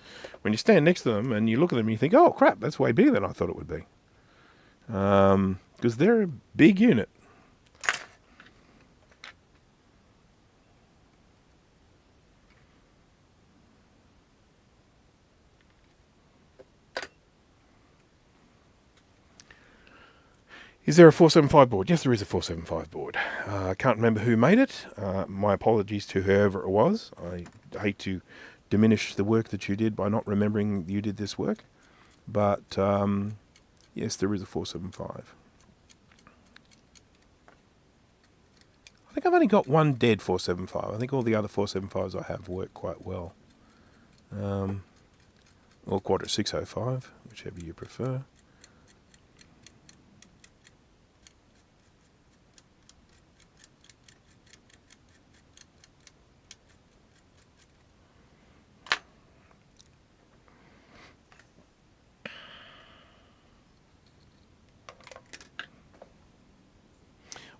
[SPEAKER 1] When you stand next to them and you look at them, you think, "Oh crap, that's way bigger than I thought it would be," because they're a big unit. Is there a 475 board? Yes, there is a 475 board. I can't remember who made it. My apologies to whoever it was. I hate to diminish the work that you did by not remembering you did this work. But, yes, there is a 475. I think I've only got one dead 475. I think all the other 475s I have work quite well. Or Quadra 605, whichever you prefer.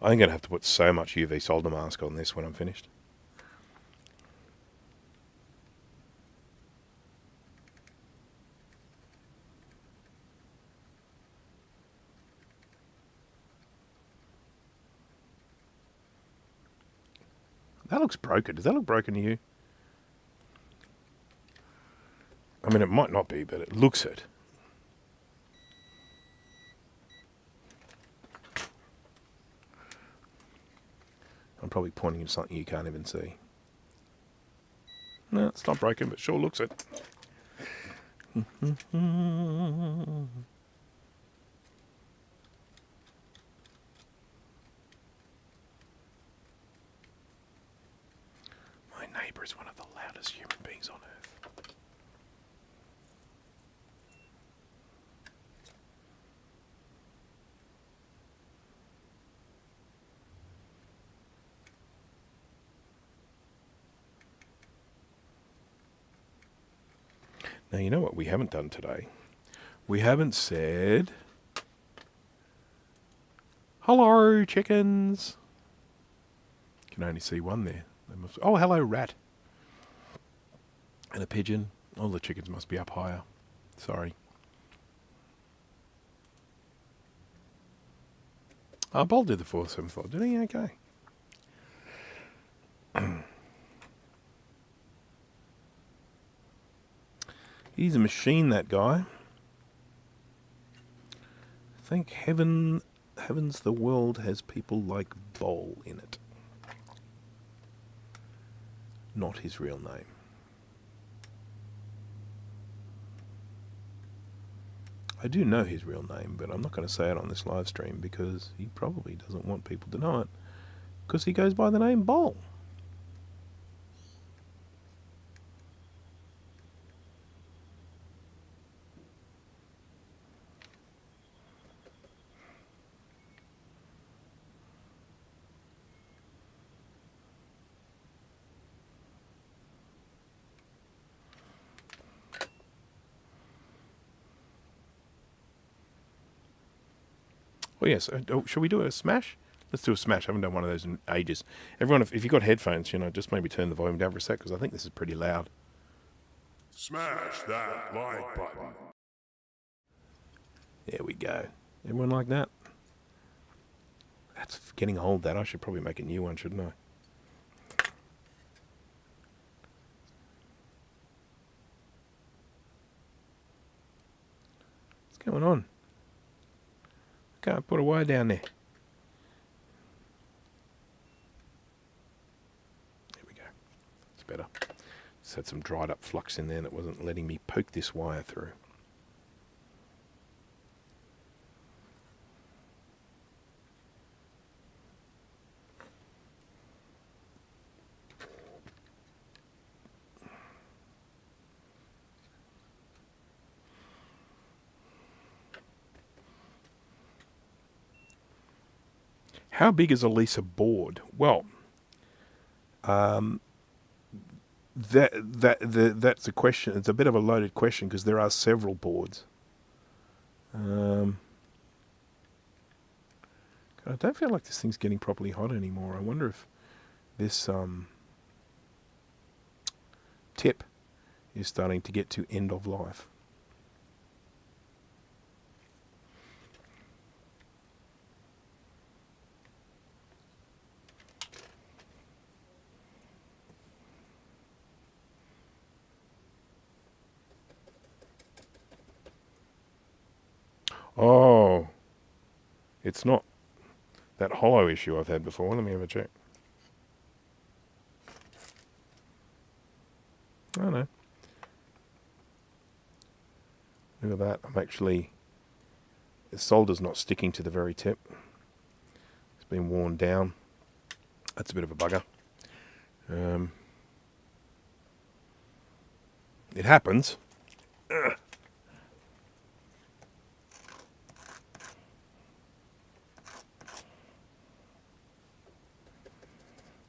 [SPEAKER 1] I'm going to have to put so much UV solder mask on this when I'm finished. That looks broken. Does that look broken to you? I mean, it might not be, but it looks it. I'm probably pointing at something you can't even see. No, it's not broken, but sure looks it. My neighbour is one of the loudest human beings on earth. Now, you know what we haven't done today? We haven't said, "Hello, chickens." You can only see one there. Oh, hello, rat. And a pigeon. All the chickens must be up higher. Sorry. Bold did the 475, did he? Okay. He's a machine, that guy. Thank heavens the world has people like Bowl in it. Not his real name. I do know his real name, but I'm not going to say it on this live stream because he probably doesn't want people to know it, because he goes by the name Bowl. But yes, shall we do a smash? Let's do a smash. I haven't done one of those in ages. Everyone, if you've got headphones, just maybe turn the volume down for a sec, because I think this is pretty loud.
[SPEAKER 2] Smash that like button.
[SPEAKER 1] There we go. Everyone like that? That's getting old, that. I should probably make a new one, shouldn't I? What's going on? I can't put a wire down there. There we go. It's better. Just had some dried up flux in there that wasn't letting me poke this wire through. How big is a Lisa board? Well, that's a question. It's a bit of a loaded question because there are several boards. I don't feel like this thing's getting properly hot anymore. I wonder if this tip is starting to get to end of life. Oh, it's not that hollow issue I've had before. Let me have a check. Oh no. Look at that. The solder's not sticking to the very tip. It's been worn down. That's a bit of a bugger. It happens. Ugh.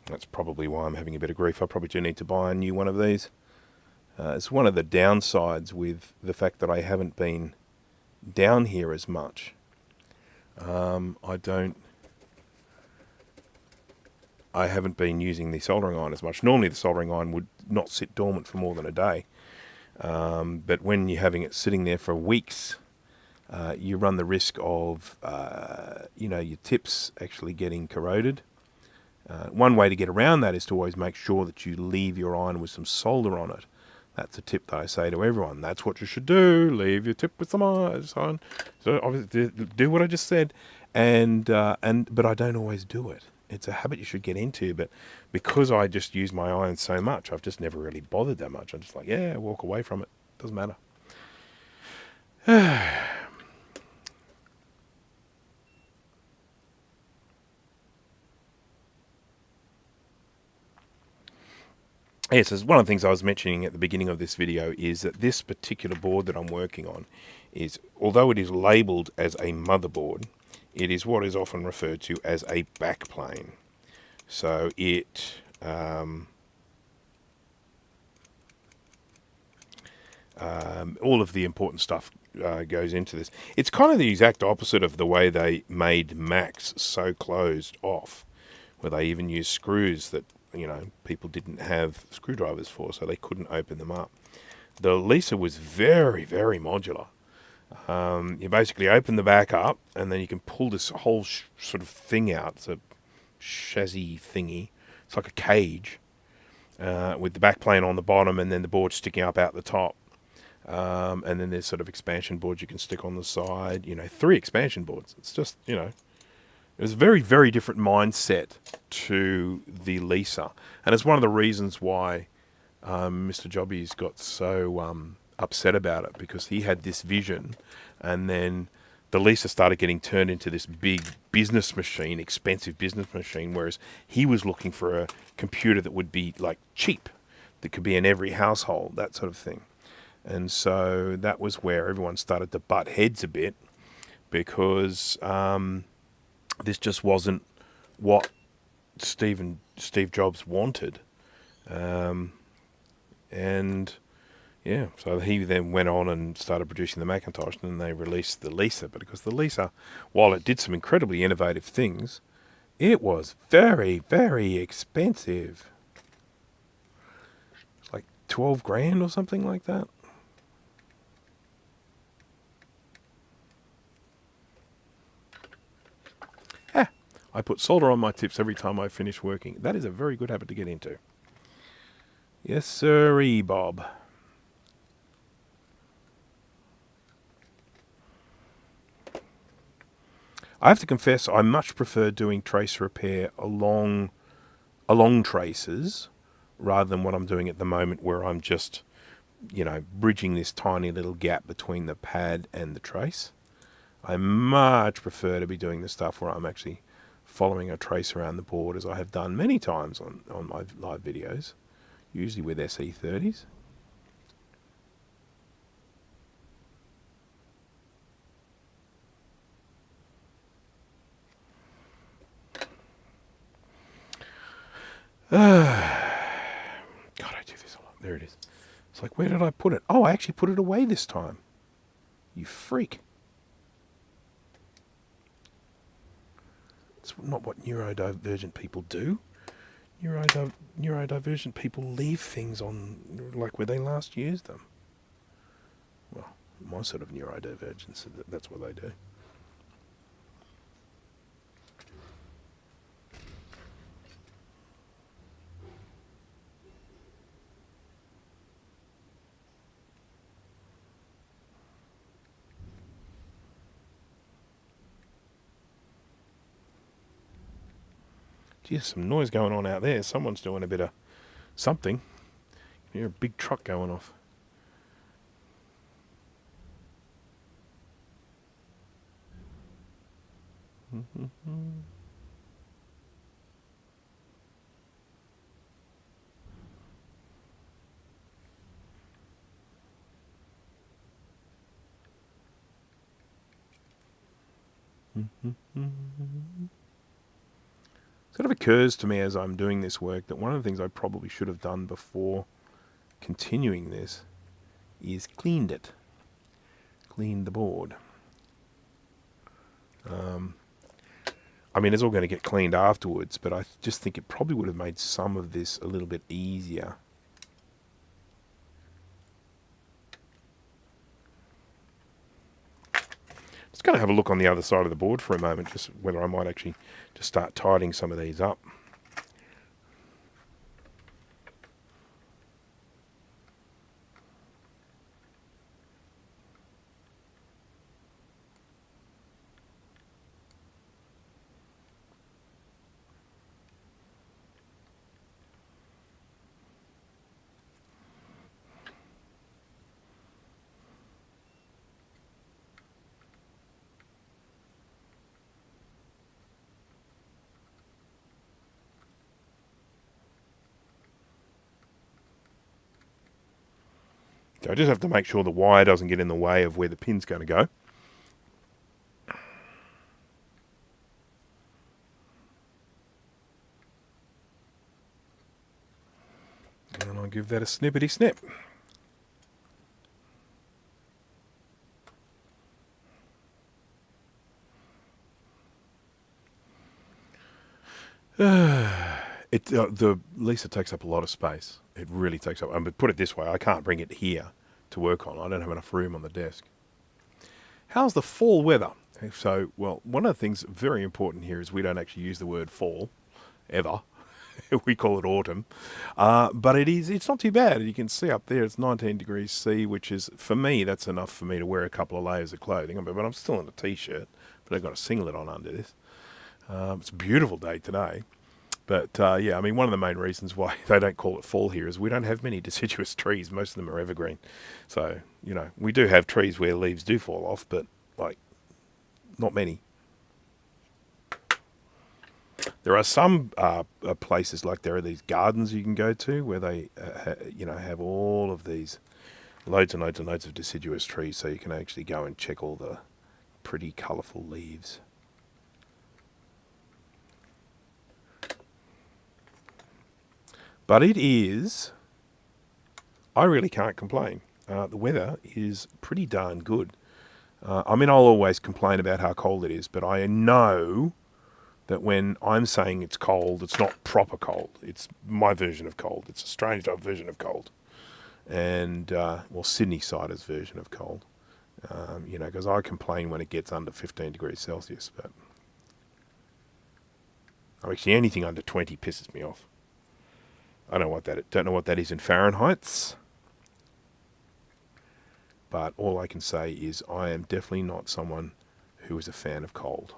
[SPEAKER 1] That's probably why I'm having a bit of grief. I probably do need to buy a new one of these. It's one of the downsides with the fact that I haven't been down here as much. I haven't been using the soldering iron as much. Normally the soldering iron would not sit dormant for more than a day. But when you're having it sitting there for weeks, you run the risk of, your tips actually getting corroded. One way to get around that is to always make sure that you leave your iron with some solder on it. That's a tip that I say to everyone. That's what you should do. Leave your tip with some iron. So obviously, do what I just said. But I don't always do it. It's a habit you should get into. But because I just use my iron so much, I've just never really bothered that much. I'm just like, yeah, walk away from it. Doesn't matter. Yes, as one of the things I was mentioning at the beginning of this video is that this particular board that I'm working on is, although it is labelled as a motherboard, it is what is often referred to as a backplane. So it all of the important stuff goes into this. It's kind of the exact opposite of the way they made Macs so closed off, where they even used screws that people didn't have screwdrivers for, so they couldn't open them up. The Lisa was very, very modular. You basically open the back up, and then you can pull this whole sort of thing out. It's a chassis thingy. It's like a cage with the backplane on the bottom, and then the board sticking up out the top. And then there's sort of expansion boards you can stick on the side. 3 expansion boards. It's just, it was a very, very different mindset to the Lisa. And it's one of the reasons why Mr. Jobbies got so upset about it, because he had this vision, and then the Lisa started getting turned into this big business machine, expensive business machine, whereas he was looking for a computer that would be like cheap, that could be in every household, that sort of thing. And so that was where everyone started to butt heads a bit, because this just wasn't what Steve Jobs wanted. And Yeah, so he then went on and started producing the Macintosh, and then they released the Lisa. But because the Lisa, while it did some incredibly innovative things, it was very, very expensive. It's like 12 grand or something like that. I put solder on my tips every time I finish working. That is a very good habit to get into. Yes, sirree, Bob. I have to confess, I much prefer doing trace repair along traces rather than what I'm doing at the moment, where I'm just, bridging this tiny little gap between the pad and the trace. I much prefer to be doing the stuff where I'm actually following a trace around the board, as I have done many times on my live videos, usually with SE30s. God, I do this a lot. There it is. It's like, where did I put it? Oh, I actually put it away this time. You freak. It's not what neurodivergent people do. Neurodivergent people leave things on, like, where they last used them. Well, my sort of neurodivergence, that's what they do. Geez, some noise going on out there. Someone's doing a bit of something. You hear a big truck going off. Sort of occurs to me as I'm doing this work that one of the things I probably should have done before continuing this is cleaned it. Cleaned the board. I mean, it's all going to get cleaned afterwards, but I just think it probably would have made some of this a little bit easier. Just going to have a look on the other side of the board for a moment, just whether I might actually just start tidying some of these up. So I just have to make sure the wire doesn't get in the way of where the pin's going to go. And I'll give that a snippety snip. The Lisa takes up a lot of space. It really takes up. But put it this way, I can't bring it here to work on. I don't have enough room on the desk. How's the fall weather? So, well, one of the things very important here is we don't actually use the word fall, ever. We call it autumn. But it's not too bad. You can see up there, it's 19 degrees C, which is, for me, that's enough for me to wear a couple of layers of clothing. But I'm still in a t-shirt, but I've got a singlet on under this. It's a beautiful day today. But, yeah, I mean, one of the main reasons why they don't call it fall here is we don't have many deciduous trees. Most of them are evergreen. So, we do have trees where leaves do fall off, but, not many. There are some places, like there are these gardens you can go to where they, have all of these loads and loads and loads of deciduous trees, so you can actually go and check all the pretty colourful leaves. But I really can't complain. the weather is pretty darn good. I mean, I'll always complain about how cold it is, but I know that when I'm saying it's cold, it's not proper cold. It's my version of cold. It's a strange version of cold. And, well, Sydney Sider's version of cold. You know, because I complain when it gets under 15 degrees Celsius, but actually anything under 20 pisses me off. I don't know what that is in Fahrenheit, but all I can say is I am definitely not someone who is a fan of cold.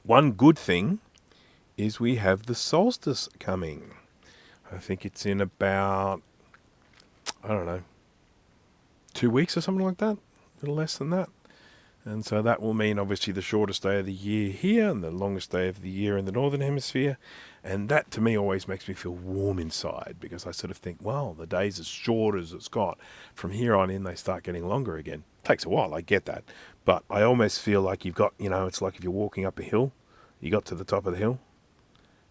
[SPEAKER 1] One good thing is we have the solstice coming. I think it's in about, I don't know, 2 weeks or something like that, a little less than that. And so that will mean obviously the shortest day of the year here and the longest day of the year in the Northern Hemisphere. And that to me always makes me feel warm inside, because I sort of think, well, the day's as short as it's got. From here on in, they start getting longer again. Takes a while, I get that. But I almost feel like you've got, you know, it's like if you're walking up a hill, you got to the top of the hill,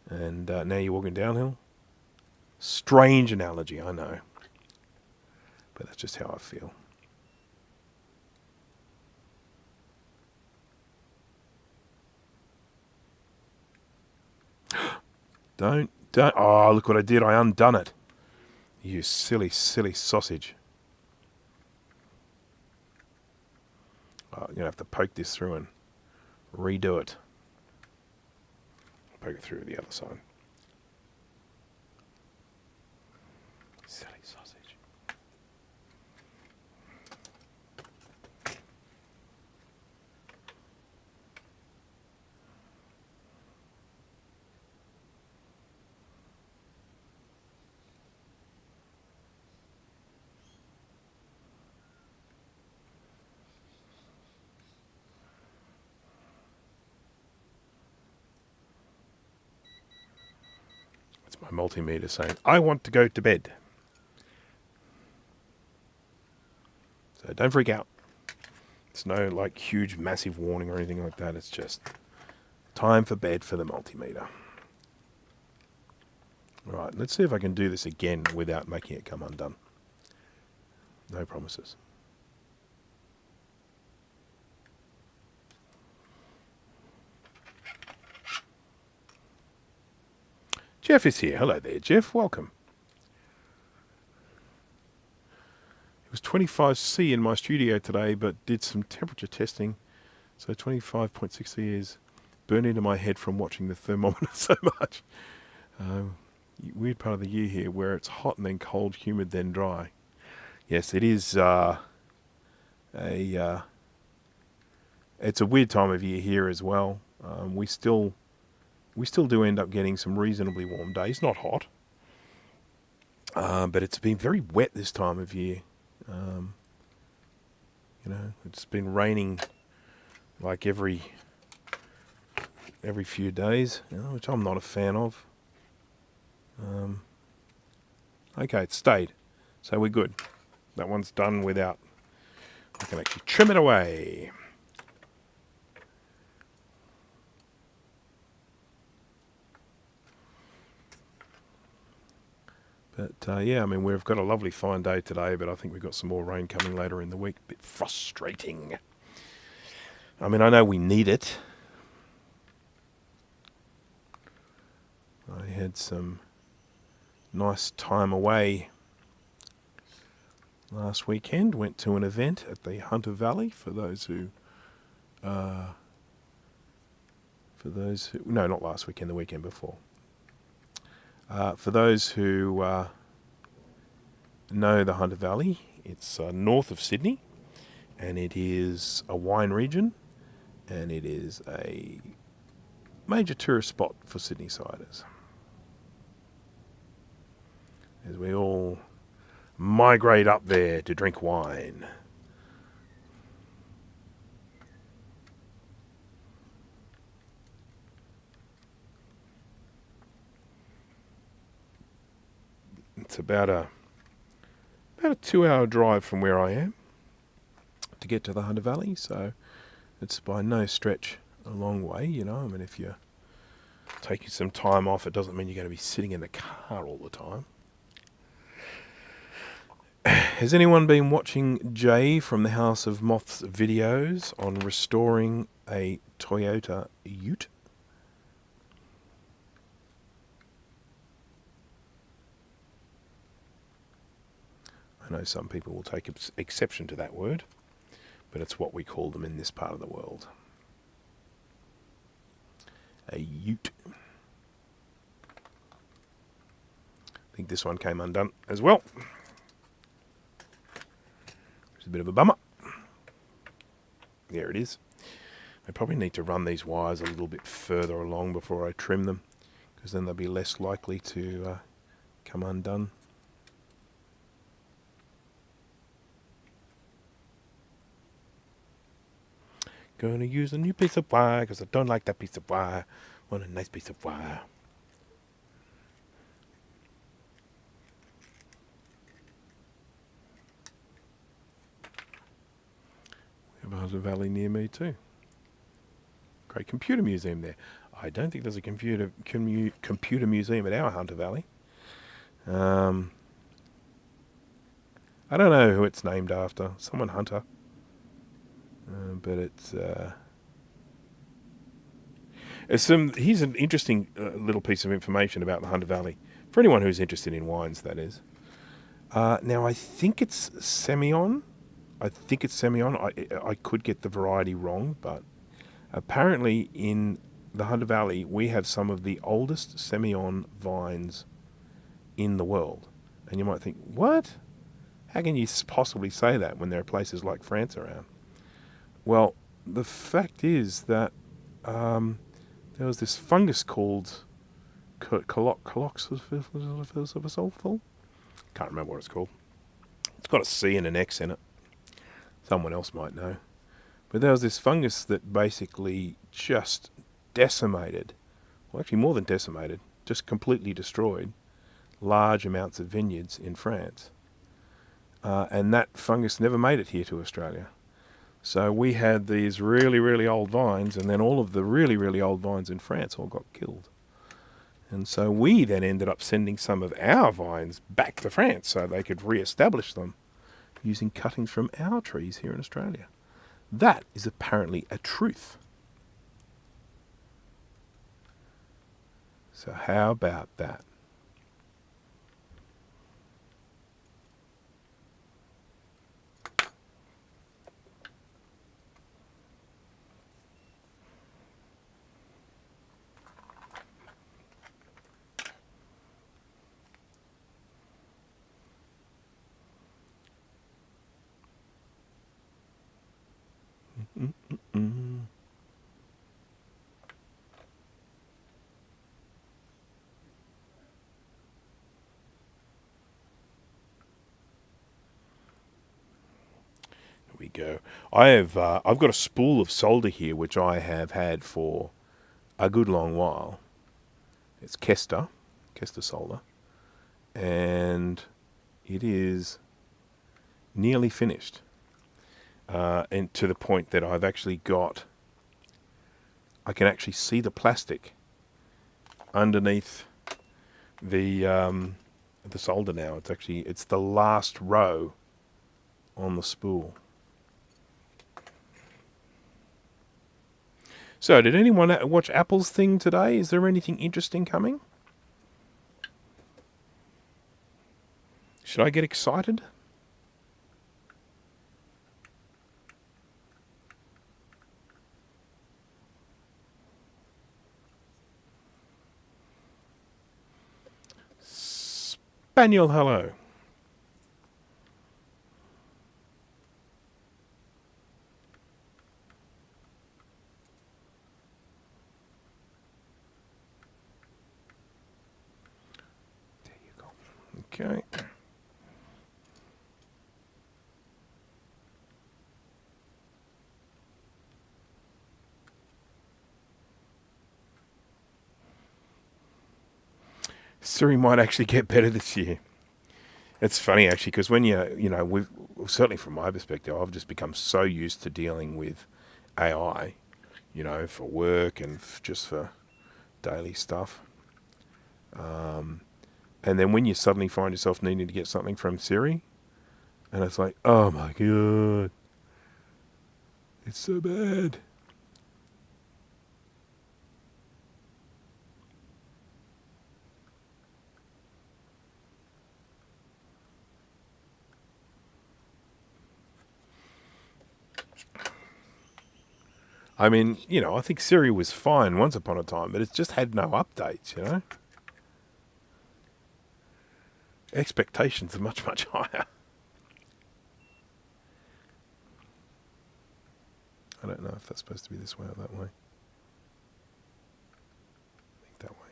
[SPEAKER 1] and now you're walking downhill. Strange analogy, I know. But that's just how I feel. Don't. Oh, look what I did. I undone it. You silly, silly sausage. Oh, I'm going to have to poke this through and redo it. Poke it through the other side. Silly sausage. My multimeter saying, I want to go to bed. So don't freak out. It's no like huge massive warning or anything like that. It's just time for bed for the multimeter. Right, let's see if I can do this again without making it come undone. No promises. Jeff is here. Hello there, Jeff. Welcome. It was 25C in my studio today, but did some temperature testing. So 25.6C is burned into my head from watching the thermometer so much. Weird part of the year here where it's hot and then cold, humid, then dry. Yes, it is it's a weird time of year here as well. We still do end up getting some reasonably warm days. Not hot, but it's been very wet this time of year. You know, it's been raining like every few days, you know, which I'm not a fan of. Okay, it's stayed, so we're good. That one's done without. I can actually trim it away. But yeah, I mean, we've got a lovely fine day today, but I think we've got some more rain coming later in the week. A bit frustrating. I mean, I know we need it. I had some nice time away last weekend. Went to an event at the Hunter Valley for those who no, not last weekend, the weekend before. For those who know the Hunter Valley, it's north of Sydney, and it is a wine region, and it is a major tourist spot for Sydney siders, as we all migrate up there to drink wine. It's about a 2-hour drive from where I am to get to the Hunter Valley, so it's by no stretch a long way, you know. I mean, if you're taking some time off, it doesn't mean you're going to be sitting in the car all the time. Has anyone been watching Jay from the House of Moth's videos on restoring a Toyota Ute? I know some people will take exception to that word, but it's what we call them in this part of the world. A Ute. I think this one came undone as well. It's a bit of a bummer. There it is. I probably need to run these wires a little bit further along before I trim them, because then they'll be less likely to come undone. Going to use a new piece of wire because I don't like that piece of wire. I want a nice piece of wire. We have a Hunter Valley near me too. Great computer museum there. I don't think there's a computer museum at our Hunter Valley. I don't know who it's named after. Someone Hunter. But here's an interesting little piece of information about the Hunter Valley. For anyone who's interested in wines, that is. Now, I think it's Semillon. I could get the variety wrong, but apparently in the Hunter Valley, we have some of the oldest Semillon vines in the world. And you might think, what? How can you possibly say that when there are places like France around? Well, the fact is that there was this fungus called coloxyphil. Can't remember what it's called. It's got a C and an X in it. Someone else might know. But there was this fungus that basically just decimated, well, actually more than decimated, just completely destroyed large amounts of vineyards in France. And that fungus never made it here to Australia. So we had these really, really old vines, and then all of the really, really old vines in France all got killed. And so we then ended up sending some of our vines back to France so they could re-establish them using cuttings from our trees here in Australia. That is apparently a truth. So how about that? We go. I've got a spool of solder here which I have had for a good long while. It's Kester solder, and it is nearly finished, and to the point that I've actually got, I can actually see the plastic underneath the solder now. It's the last row on the spool. So, did anyone watch Apple's thing today? Is there anything interesting coming? Should I get excited? Spaniel, hello. Okay. Siri might actually get better this year. It's funny actually, because when we've certainly from my perspective, I've just become so used to dealing with AI. you know, for work and just for daily stuff. And then when you suddenly find yourself needing to get something from Siri, and it's like, oh my god, it's so bad. I mean, you know, I think Siri was fine once upon a time, but it's just had no updates, you know? Expectations are much, much higher. I don't know if that's supposed to be this way or that way. I think that way.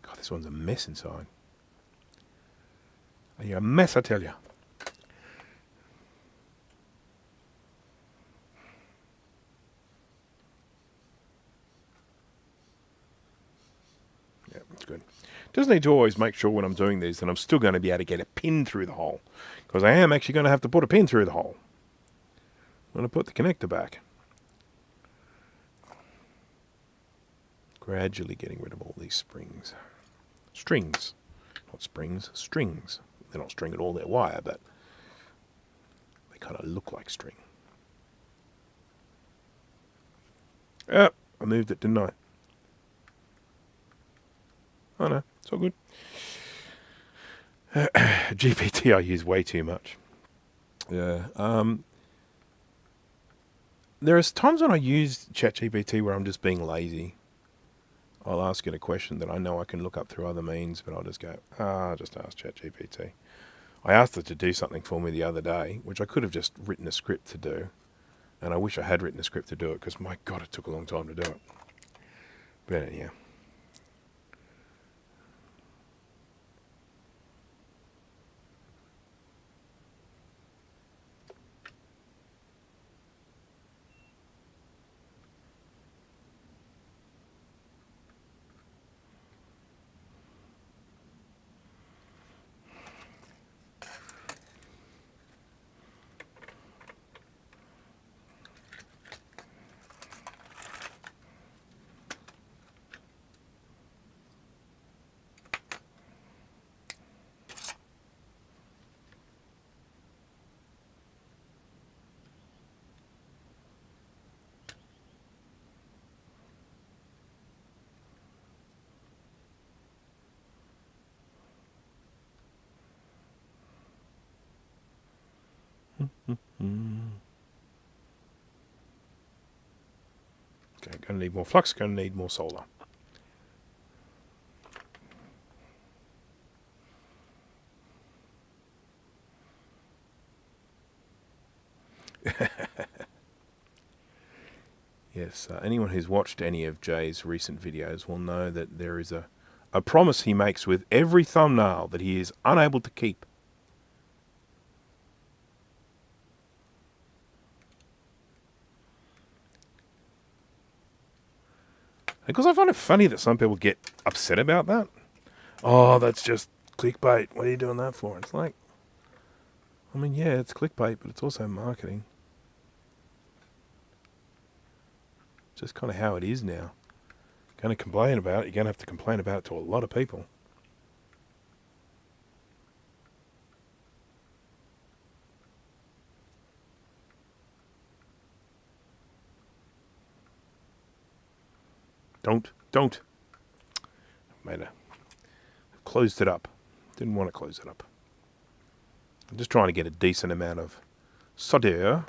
[SPEAKER 1] God, this one's a mess inside. Are you a mess, I tell you? Yeah, it's good. Just need to always make sure when I'm doing these that I'm still going to be able to get a pin through the hole. Because I am actually going to have to put a pin through the hole. I'm going to put the connector back. Gradually getting rid of all these springs. Strings. Not springs, strings. They're not string at all, they're wire, but they kind of look like string. I moved it, didn't I? Oh no, it's all good. GPT I use way too much. Yeah. There are times when I use ChatGPT where I'm just being lazy. I'll ask it a question that I know I can look up through other means, but I'll just go, I'll just ask ChatGPT. I asked it to do something for me the other day, which I could have just written a script to do. And I wish I had written a script to do it, because my God, it took a long time to do it. But anyhow. Okay, going to need more flux, going to need more solder. Yes, anyone who's watched any of Jay's recent videos will know that there is a promise he makes with every thumbnail that he is unable to keep. Because I find it funny that some people get upset about that. Oh, that's just clickbait. What are you doing that for? It's like, I mean, yeah, it's clickbait, but it's also marketing. It's just kind of how it is now. Going to complain about it, you're going to have to complain about it to a lot of people. Don't. I've closed it up. Didn't want to close it up. I'm just trying to get a decent amount of solder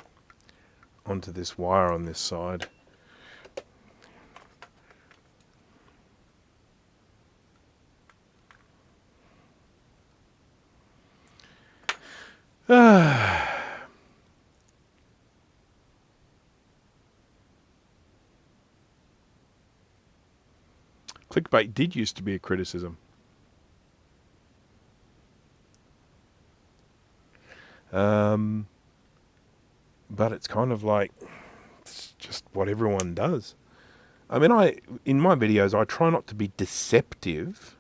[SPEAKER 1] onto this wire on this side. Clickbait did used to be a criticism. But it's kind of like, it's just what everyone does. I mean, in my videos, I try not to be deceptive,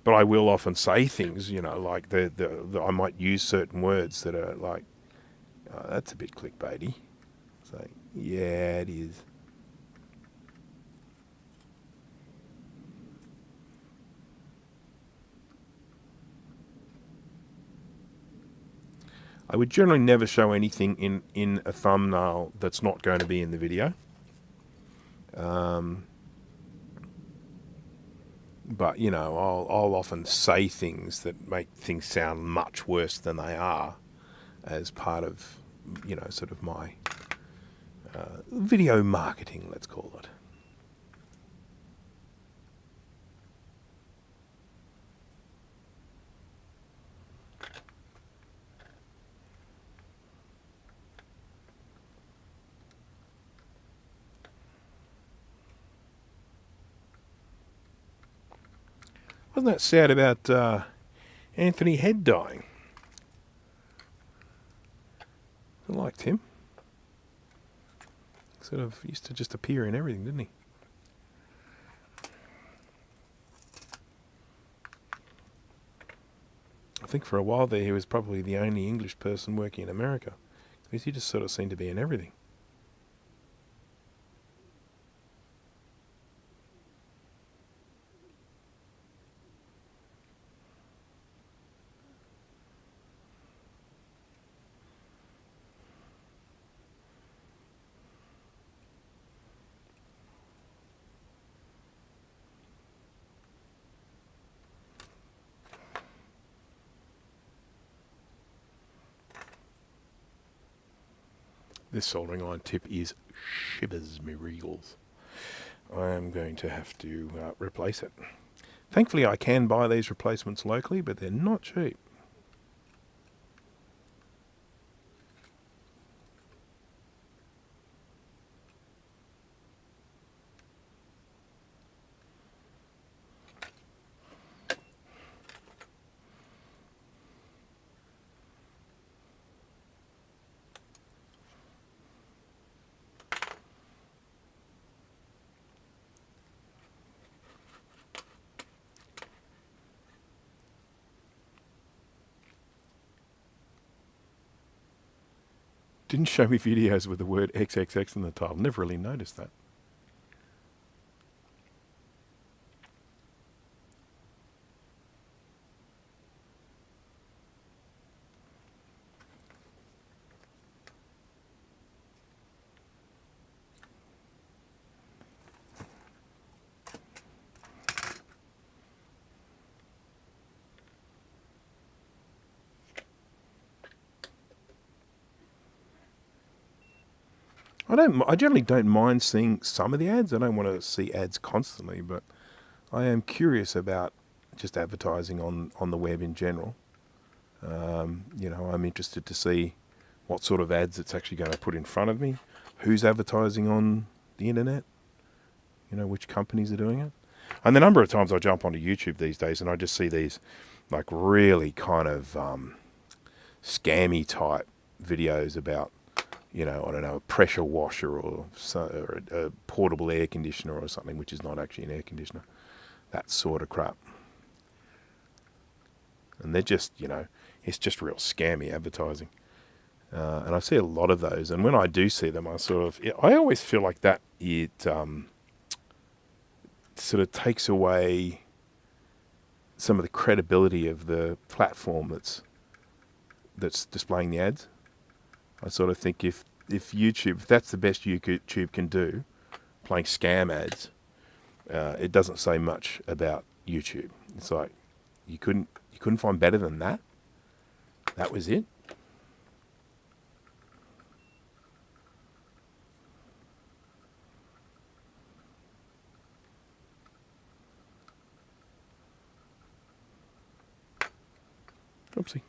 [SPEAKER 1] but I will often say things, you know, like I might use certain words that are like, that's a bit clickbaity. So, yeah, it is. I would generally never show anything in a thumbnail that's not going to be in the video. But, you know, I'll often say things that make things sound much worse than they are as part of, you know, sort of my video marketing, let's call it. Wasn't that sad about Anthony Head dying? I liked him. Sort of used to just appear in everything, didn't he? I think for a while there he was probably the only English person working in America, because he just sort of seemed to be in everything. This soldering iron tip is shivers me reels. I am going to have to replace it. Thankfully I can buy these replacements locally, but they're not cheap. Didn't show me videos with the word XXX in the title. Never really noticed that. I generally don't mind seeing some of the ads. I don't want to see ads constantly, but I am curious about just advertising on the web in general. You know, I'm interested to see what sort of ads it's actually going to put in front of me, who's advertising on the internet, you know, which companies are doing it. And the number of times I jump onto YouTube these days and I just see these like really kind of scammy type videos about, you know, I don't know, a pressure washer or a portable air conditioner or something, which is not actually an air conditioner. That sort of crap. And they're just, you know, it's just real scammy advertising. And I see a lot of those. And when I do see them, I always feel like that it sort of takes away some of the credibility of the platform that's displaying the ads. I sort of think if YouTube, if that's the best YouTube can do, playing scam ads, it doesn't say much about YouTube. It's like you couldn't find better than that. That was it. Oopsie.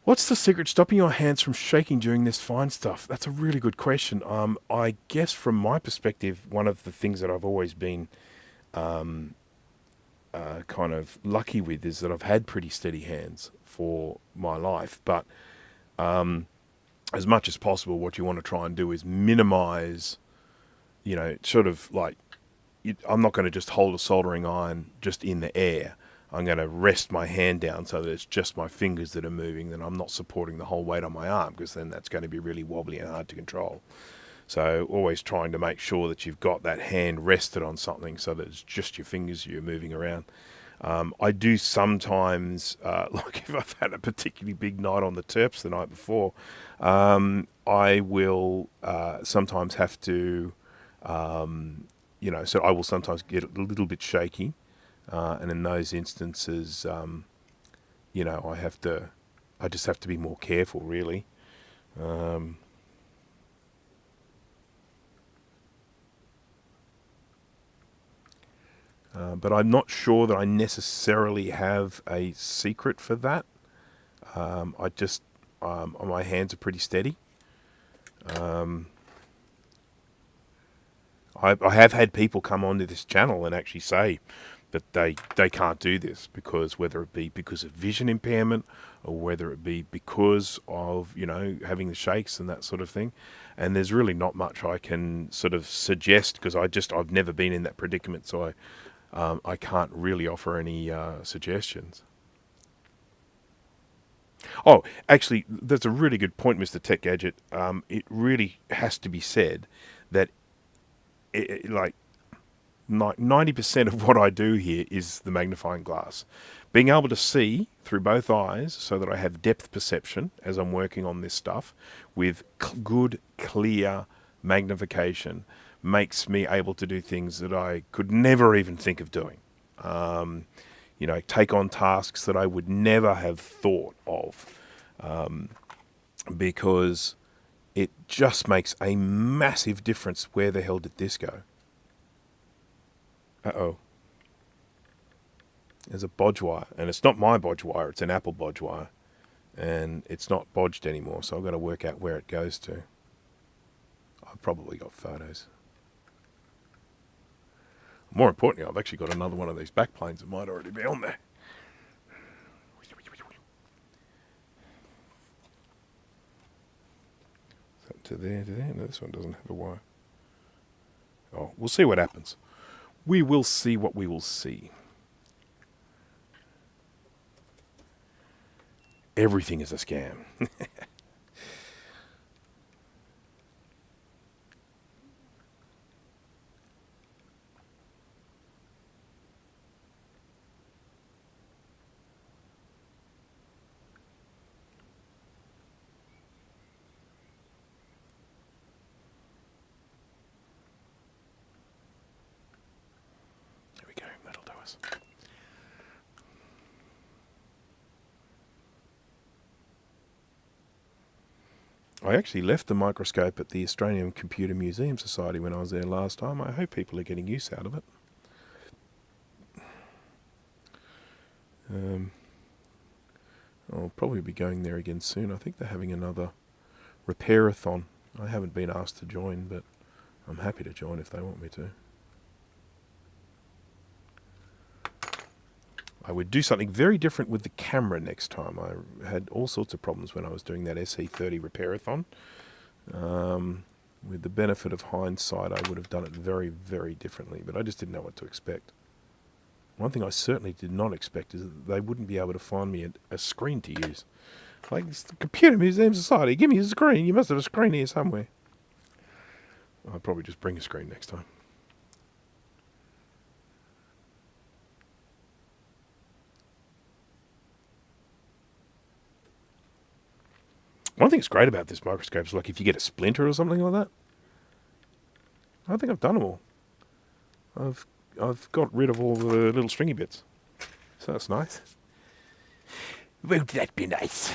[SPEAKER 1] What's the secret stopping your hands from shaking during this fine stuff? That's a really good question. I guess from my perspective, one of the things that I've always been kind of lucky with is that I've had pretty steady hands for my life. But as much as possible, what you want to try and do is minimize, you know, sort of like, I'm not going to just hold a soldering iron just in the air. I'm going to rest my hand down so that it's just my fingers that are moving, then I'm not supporting the whole weight on my arm, because then that's going to be really wobbly and hard to control. So always trying to make sure that you've got that hand rested on something so that it's just your fingers you're moving around. I do sometimes, like if I've had a particularly big night on the Terps the night before, I will sometimes have to, so I will sometimes get a little bit shaky. And in those instances, I just have to be more careful, really. But I'm not sure that I necessarily have a secret for that. My hands are pretty steady. I have had people come onto this channel and actually say that they can't do this, because whether it be because of vision impairment or whether it be because of, having the shakes and that sort of thing. And there's really not much I can sort of suggest, because I've never been in that predicament, so I can't really offer any suggestions. Oh, actually, that's a really good point, Mr. Tech Gadget. It really has to be said that, like, 90% of what I do here is the magnifying glass. Being able to see through both eyes so that I have depth perception as I'm working on this stuff with good, clear magnification makes me able to do things that I could never even think of doing. Take on tasks that I would never have thought of, because it just makes a massive difference. Where the hell did this go? Uh-oh. There's a bodge wire, and it's not my bodge wire, it's an Apple bodge wire, and it's not bodged anymore, so I've got to work out where it goes to. I've probably got photos. More importantly, I've actually got another one of these backplanes that might already be on there. To there. No, this one doesn't have a wire. Oh, we'll see what happens. We will see what we will see. Everything is a scam. There we go, that'll do us. I actually left the microscope at the Australian Computer Museum Society when I was there last time. I hope people are getting use out of it. I'll probably be going there again soon. I think they're having another repair-a-thon. I haven't been asked to join, but I'm happy to join if they want me to. I would do something very different with the camera next time. I had all sorts of problems when I was doing that SE30 repair-a-thon. With the benefit of hindsight, I would have done it very, very differently, but I just didn't know what to expect. One thing I certainly did not expect is that they wouldn't be able to find me a screen to use. Like, it's the Computer Museum Society, give me a screen. You must have a screen here somewhere. I'll probably just bring a screen next time. One thing that's great about this microscope is, like, if you get a splinter or something like that, I think I've done them all. I've got rid of all the little stringy bits. So that's nice. Won't that be nice?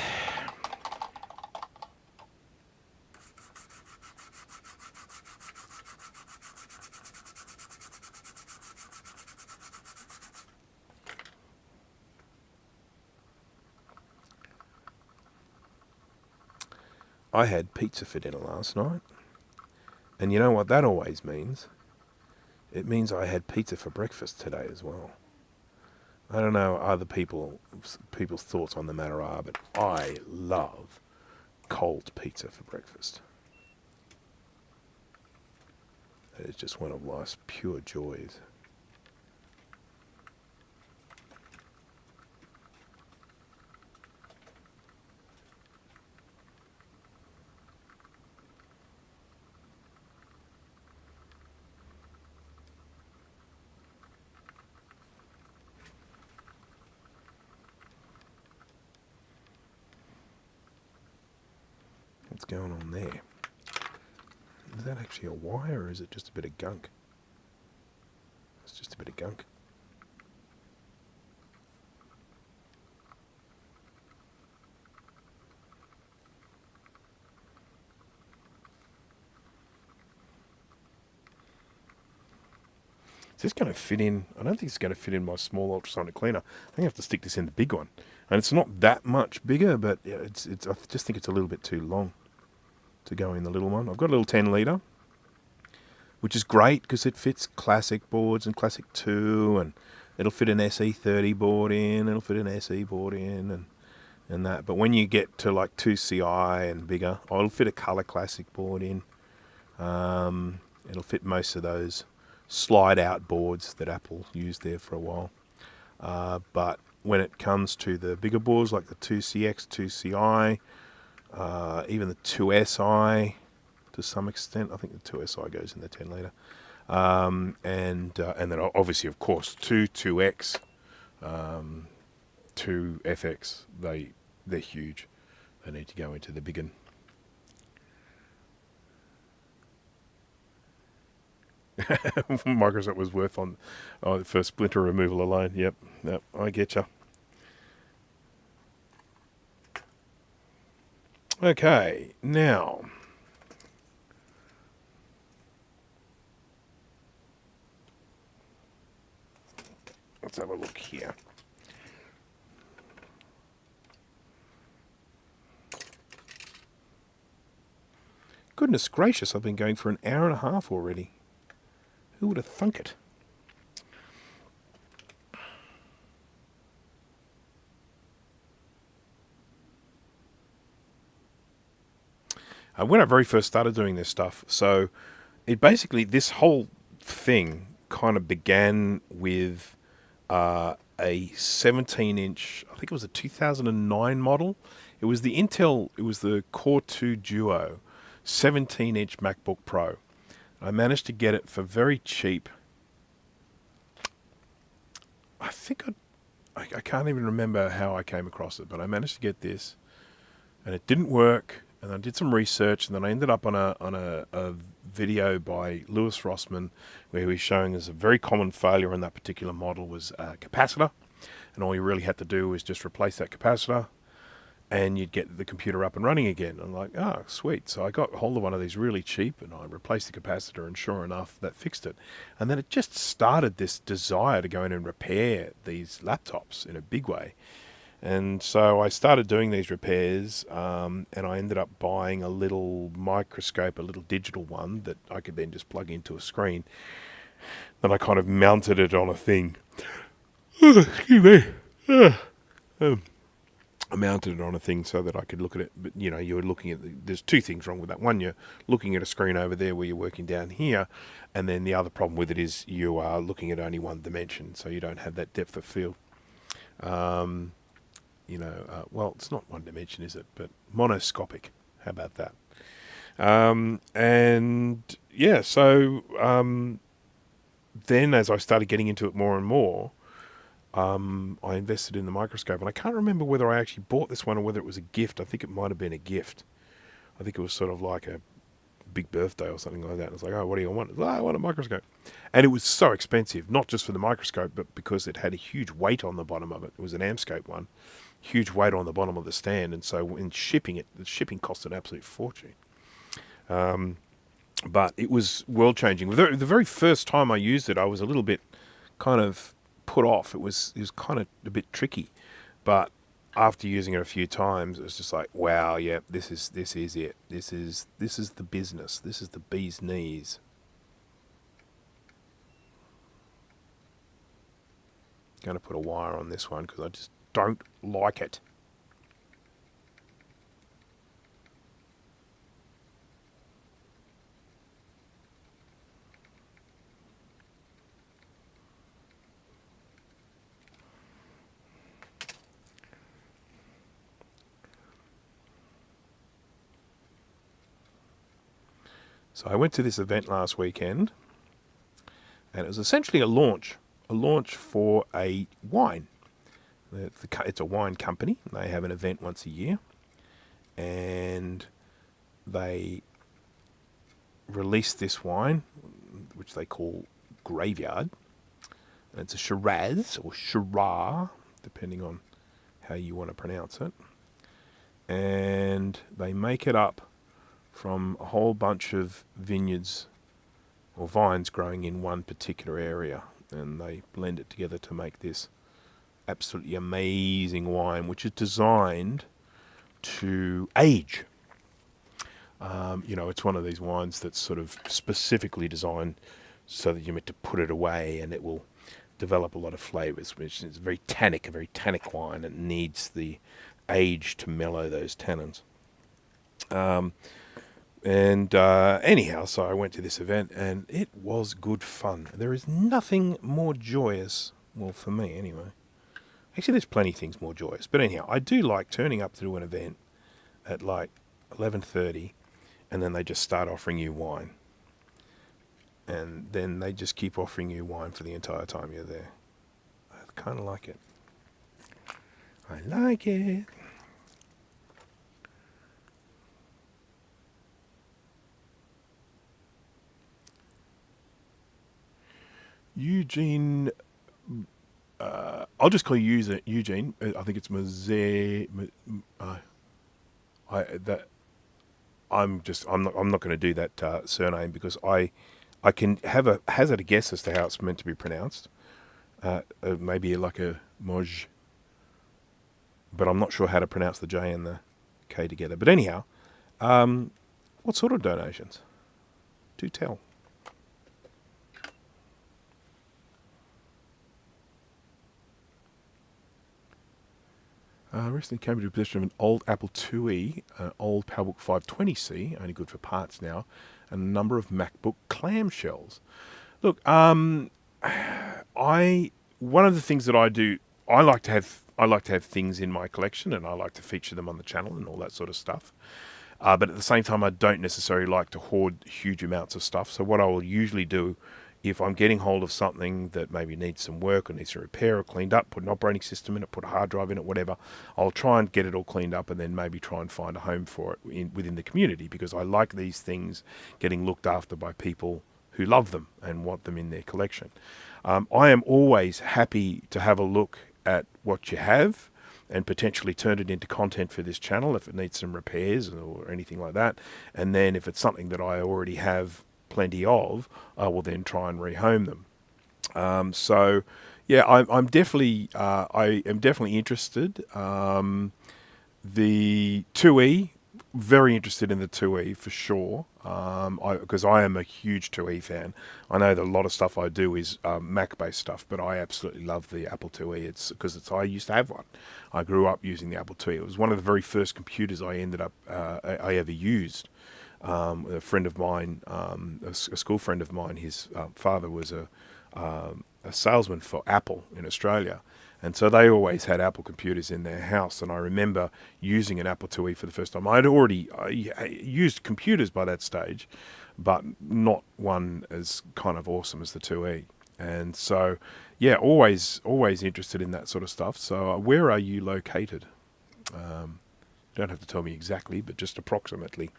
[SPEAKER 1] I had pizza for dinner last night. And you know what that always means? It means I had pizza for breakfast today as well. I don't know what other people's thoughts on the matter are, but I love cold pizza for breakfast. It's just one of life's pure joys. going on there? Is that actually a wire or is it just a bit of gunk? It's just a bit of gunk. Is this going to fit in? I don't think it's going to fit in my small ultrasonic cleaner. I think I have to stick this in the big one. And it's not that much bigger, but yeah, I just think it's a little bit too long to go in the little one. I've got a little 10 litre, which is great because it fits classic boards and classic 2, and it'll fit an SE30 board in, it'll fit an SE board in, and that. But when you get to like 2CI and bigger, it'll fit a colour classic board in. It'll fit most of those slide out boards that Apple used there for a while. But when it comes to the bigger boards like the 2CX, 2CI, even the 2SI to some extent, I think the 2SI goes in the 10 litre, and then obviously of course 2X, 2FX, they're huge. They need to go into the big one. Microsoft was worth on for splinter removal alone. Yep, I get you. Okay, now let's have a look here. Goodness gracious, I've been going for an hour and a half already. Who would have thunk it? When I very first started doing this stuff, so it basically, this whole thing kind of began with a 17-inch, I think it was a 2009 model. It was the Intel, it was the Core 2 Duo 17-inch MacBook Pro. I managed to get it for very cheap. I think I can't even remember how I came across it, but I managed to get this, and it didn't work. And I did some research, and then I ended up on a video by Lewis Rossman, where he was showing us a very common failure in that particular model was a capacitor, and all you really had to do was just replace that capacitor, and you'd get the computer up and running again. I'm like, oh, sweet. So I got hold of one of these really cheap, and I replaced the capacitor, and sure enough, that fixed it. And then it just started this desire to go in and repair these laptops in a big way. And so I started doing these repairs, and I ended up buying a little microscope, a little digital one that I could then just plug into a screen. Then I kind of mounted it on a thing. Excuse me. I mounted it on a thing so that I could look at it. But, you know, you were looking at there's two things wrong with that. One, you're looking at a screen over there where you're working down here. And then the other problem with it is you are looking at only one dimension, so you don't have that depth of field. Well, it's not one dimension, is it? But monoscopic. How about that? Then as I started getting into it more and more, I invested in the microscope. And I can't remember whether I actually bought this one or whether it was a gift. I think it might have been a gift. I think it was sort of like a big birthday or something like that. And it's like, oh, what do you want? I want a microscope. And it was so expensive, not just for the microscope, but because it had a huge weight on the bottom of it. It was an Amscope one. Huge weight on the bottom of the stand, and so in shipping it, the shipping cost an absolute fortune. But it was world changing. The very first time I used it, I was a little bit kind of put off. It was kind of a bit tricky, but after using it a few times, it was just like, wow, yeah, this is it. This is the business. This is the bee's knees. Going to put a wire on this one because I just don't like it. So I went to this event last weekend, and it was essentially a launch for a wine. It's a wine company. They have an event once a year, and they released this wine, which they call Graveyard. And it's a Shiraz or Shiraz, depending on how you want to pronounce it. And they make it up from a whole bunch of vineyards or vines growing in one particular area. And they blend it together to make this absolutely amazing wine, which is designed to age. It's one of these wines that's sort of specifically designed so that you're meant to put it away and it will develop a lot of flavours, which is a very tannic wine. It needs the age to mellow those tannins. Anyhow, so I went to this event and it was good fun. There is nothing more joyous, well, for me anyway. Actually, there's plenty of things more joyous. But anyhow, I do like turning up to an event at like 11:30 and then they just start offering you wine. And then they just keep offering you wine for the entire time you're there. I kind of like it. I like it. Eugene, I'll just call you Eugene. I think it's I'm not going to do that surname because I can have a hazard a guess as to how it's meant to be pronounced. Maybe like a Moj, but I'm not sure how to pronounce the J and the K together. But anyhow, what sort of donations? Do tell. Recently came into possession of an old Apple IIe, an old PowerBook 520C, only good for parts now, and a number of MacBook clamshells. Look, one of the things that I do, I like to have things in my collection, and I like to feature them on the channel and all that sort of stuff. But at the same time, I don't necessarily like to hoard huge amounts of stuff. So what I will usually do, if I'm getting hold of something that maybe needs some work or needs some repair or cleaned up, put an operating system in it, put a hard drive in it, whatever, I'll try and get it all cleaned up and then maybe try and find a home for it within the community, because I like these things getting looked after by people who love them and want them in their collection. I am always happy to have a look at what you have and potentially turn it into content for this channel if it needs some repairs or anything like that. And then if it's something that I already have plenty of, I will then try and rehome them. Yeah, I am definitely interested. The 2E, very interested in the 2E for sure, because I am a huge 2E fan. I know that a lot of stuff I do is Mac-based stuff, but I absolutely love the Apple IIe. It's because I used to have one. I grew up using the Apple IIe. It was one of the very first computers I ever used. A friend of mine, a school friend of mine, his father was a salesman for Apple in Australia. And so they always had Apple computers in their house. And I remember using an Apple IIe for the first time. I used computers by that stage, but not one as kind of awesome as the 2E. And so, yeah, always interested in that sort of stuff. So where are you located? You don't have to tell me exactly, but just approximately.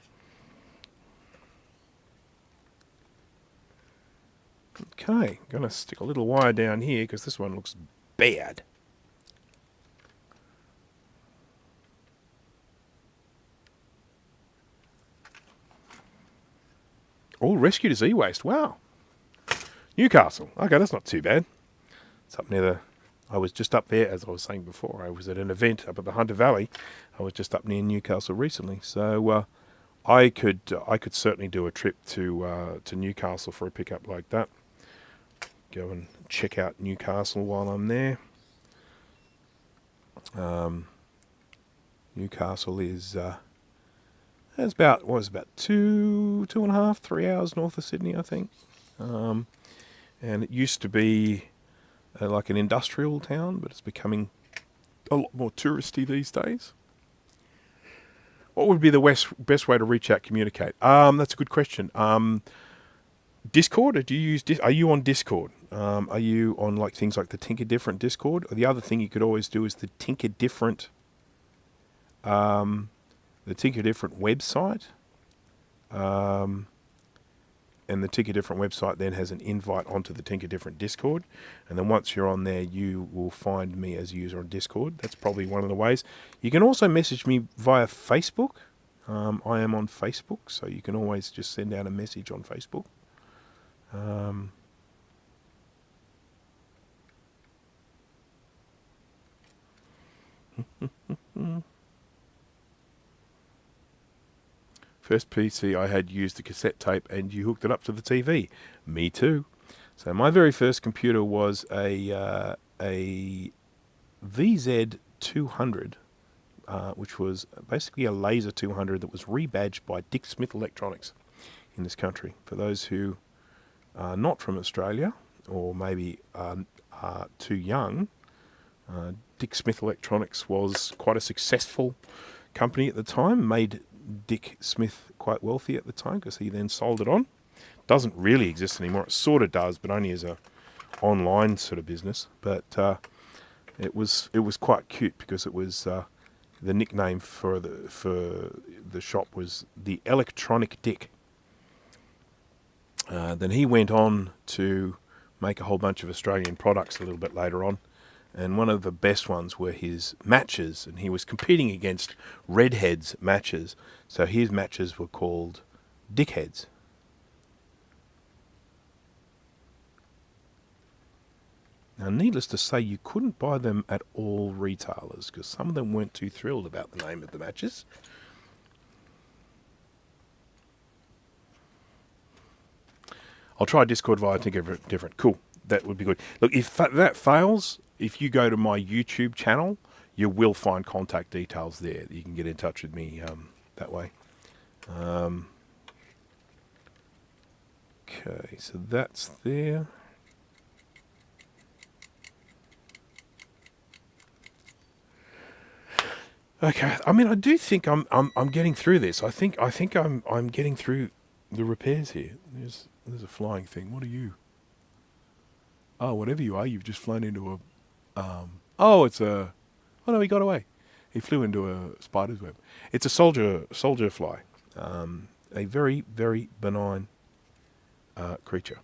[SPEAKER 1] Okay, going to stick a little wire down here because this one looks bad. All rescued as e-waste. Wow. Newcastle. Okay, that's not too bad. It's up near the... I was just up there, as I was saying before. I was at an event up at the Hunter Valley. I was just up near Newcastle recently. So I could certainly do a trip to Newcastle for a pickup like that. Go and check out Newcastle while I'm there. Newcastle is it's about 2.5, 3 hours north of Sydney, I think. And it used to be like an industrial town, but it's becoming a lot more touristy these days. What would be the best way to reach out, communicate? That's a good question. Discord, or do you use are you on Discord? Are you on like things like the Tinker Different Discord? Or the other thing you could always do is the Tinker Different website. And the Tinker Different website then has an invite onto the Tinker Different Discord. And then once you're on there, you will find me as a user on Discord. That's probably one of the ways. You can also message me via Facebook. I am on Facebook, so you can always just send out a message on Facebook. First PC I had used a cassette tape and you hooked it up to the TV. Me too. So my very first computer was a VZ200, which was basically a laser 200 that was rebadged by Dick Smith Electronics in this country. For those who are not from Australia or maybe are too young, Dick Smith Electronics was quite a successful company at the time, made Dick Smith quite wealthy at the time because he then sold it on. Doesn't really exist anymore. It sort of does, but only as a online sort of business. But it was quite cute because it was the nickname for the shop was the Electronic Dick. Then he went on to make a whole bunch of Australian products a little bit later on. And one of the best ones were his matches, and he was competing against Redhead's matches. So his matches were called Dickheads. Now, needless to say, you couldn't buy them at all retailers because some of them weren't too thrilled about the name of the matches. I'll try Discord via Tinker Different. Cool. That would be good. Look, if that fails, if you go to my YouTube channel, you will find contact details there. You can get in touch with me that way. Okay, so that's there. Okay, I mean, I do think I'm getting through this. I think I'm getting through the repairs here. There's a flying thing. What are you? Oh, whatever you are, you've just flown into a... oh, it's a... Oh, no, he got away. He flew into a spider's web. It's a soldier fly. A very, very benign creature.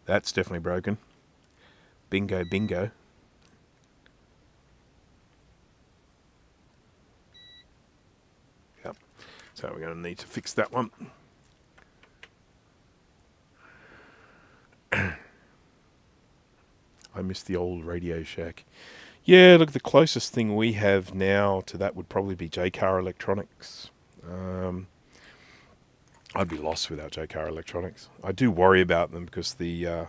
[SPEAKER 1] That's definitely broken. Bingo, bingo. Yep. So we're going to need to fix that one. I miss the old Radio Shack. Yeah, look, the closest thing we have now to that would probably be JCar Electronics. I'd be lost without JCar Electronics. I do worry about them because the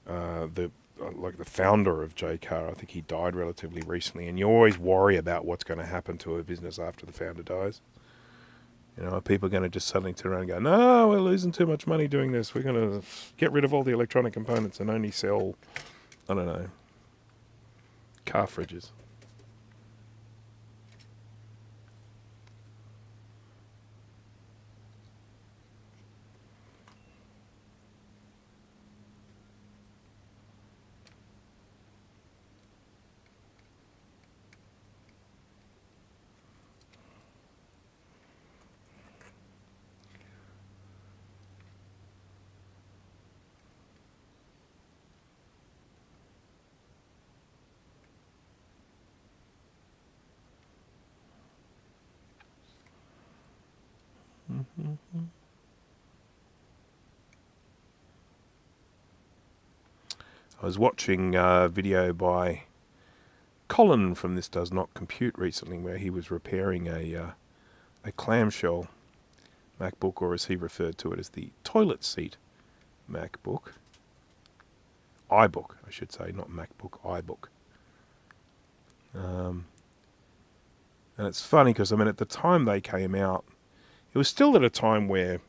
[SPEAKER 1] founder of JCar, I think he died relatively recently, and you always worry about what's going to happen to a business after the founder dies. You know, are people going to just suddenly turn around and go, no, we're losing too much money doing this. We're going to get rid of all the electronic components and only sell, I don't know, car fridges. I was watching a video by Colin from This Does Not Compute recently where he was repairing a clamshell MacBook, or as he referred to it as the toilet seat MacBook. iBook, I should say, not MacBook, iBook. And it's funny because, I mean, at the time they came out, it was still at a time where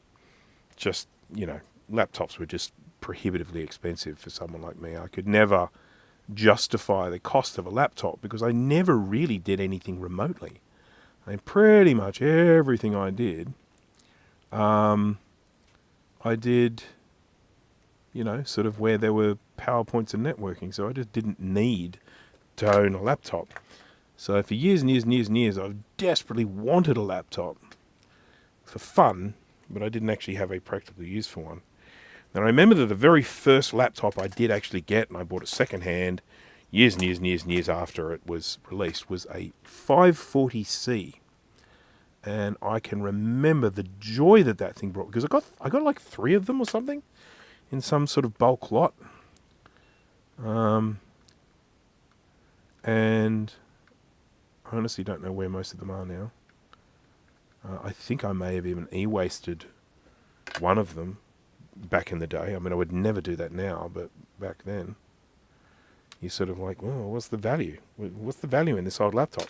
[SPEAKER 1] just, you know, laptops were just prohibitively expensive for someone like me. I could never justify the cost of a laptop because I never really did anything remotely. I mean, pretty much everything I did, I did, you know, sort of where there were PowerPoints and networking. So I just didn't need to own a laptop. So for years and years and years and years, I've desperately wanted a laptop for fun, but I didn't actually have a practical use for one. And I remember that the very first laptop I did actually get, and I bought it secondhand years and years and years and years after it was released, was a 540C. And I can remember the joy that that thing brought, because I got like 3 of them or something in some sort of bulk lot. And I honestly don't know where most of them are now. I think I may have even e-wasted one of them back in the day. I mean, I would never do that now, but back then, you're sort of like, well, what's the value? What's the value in this old laptop?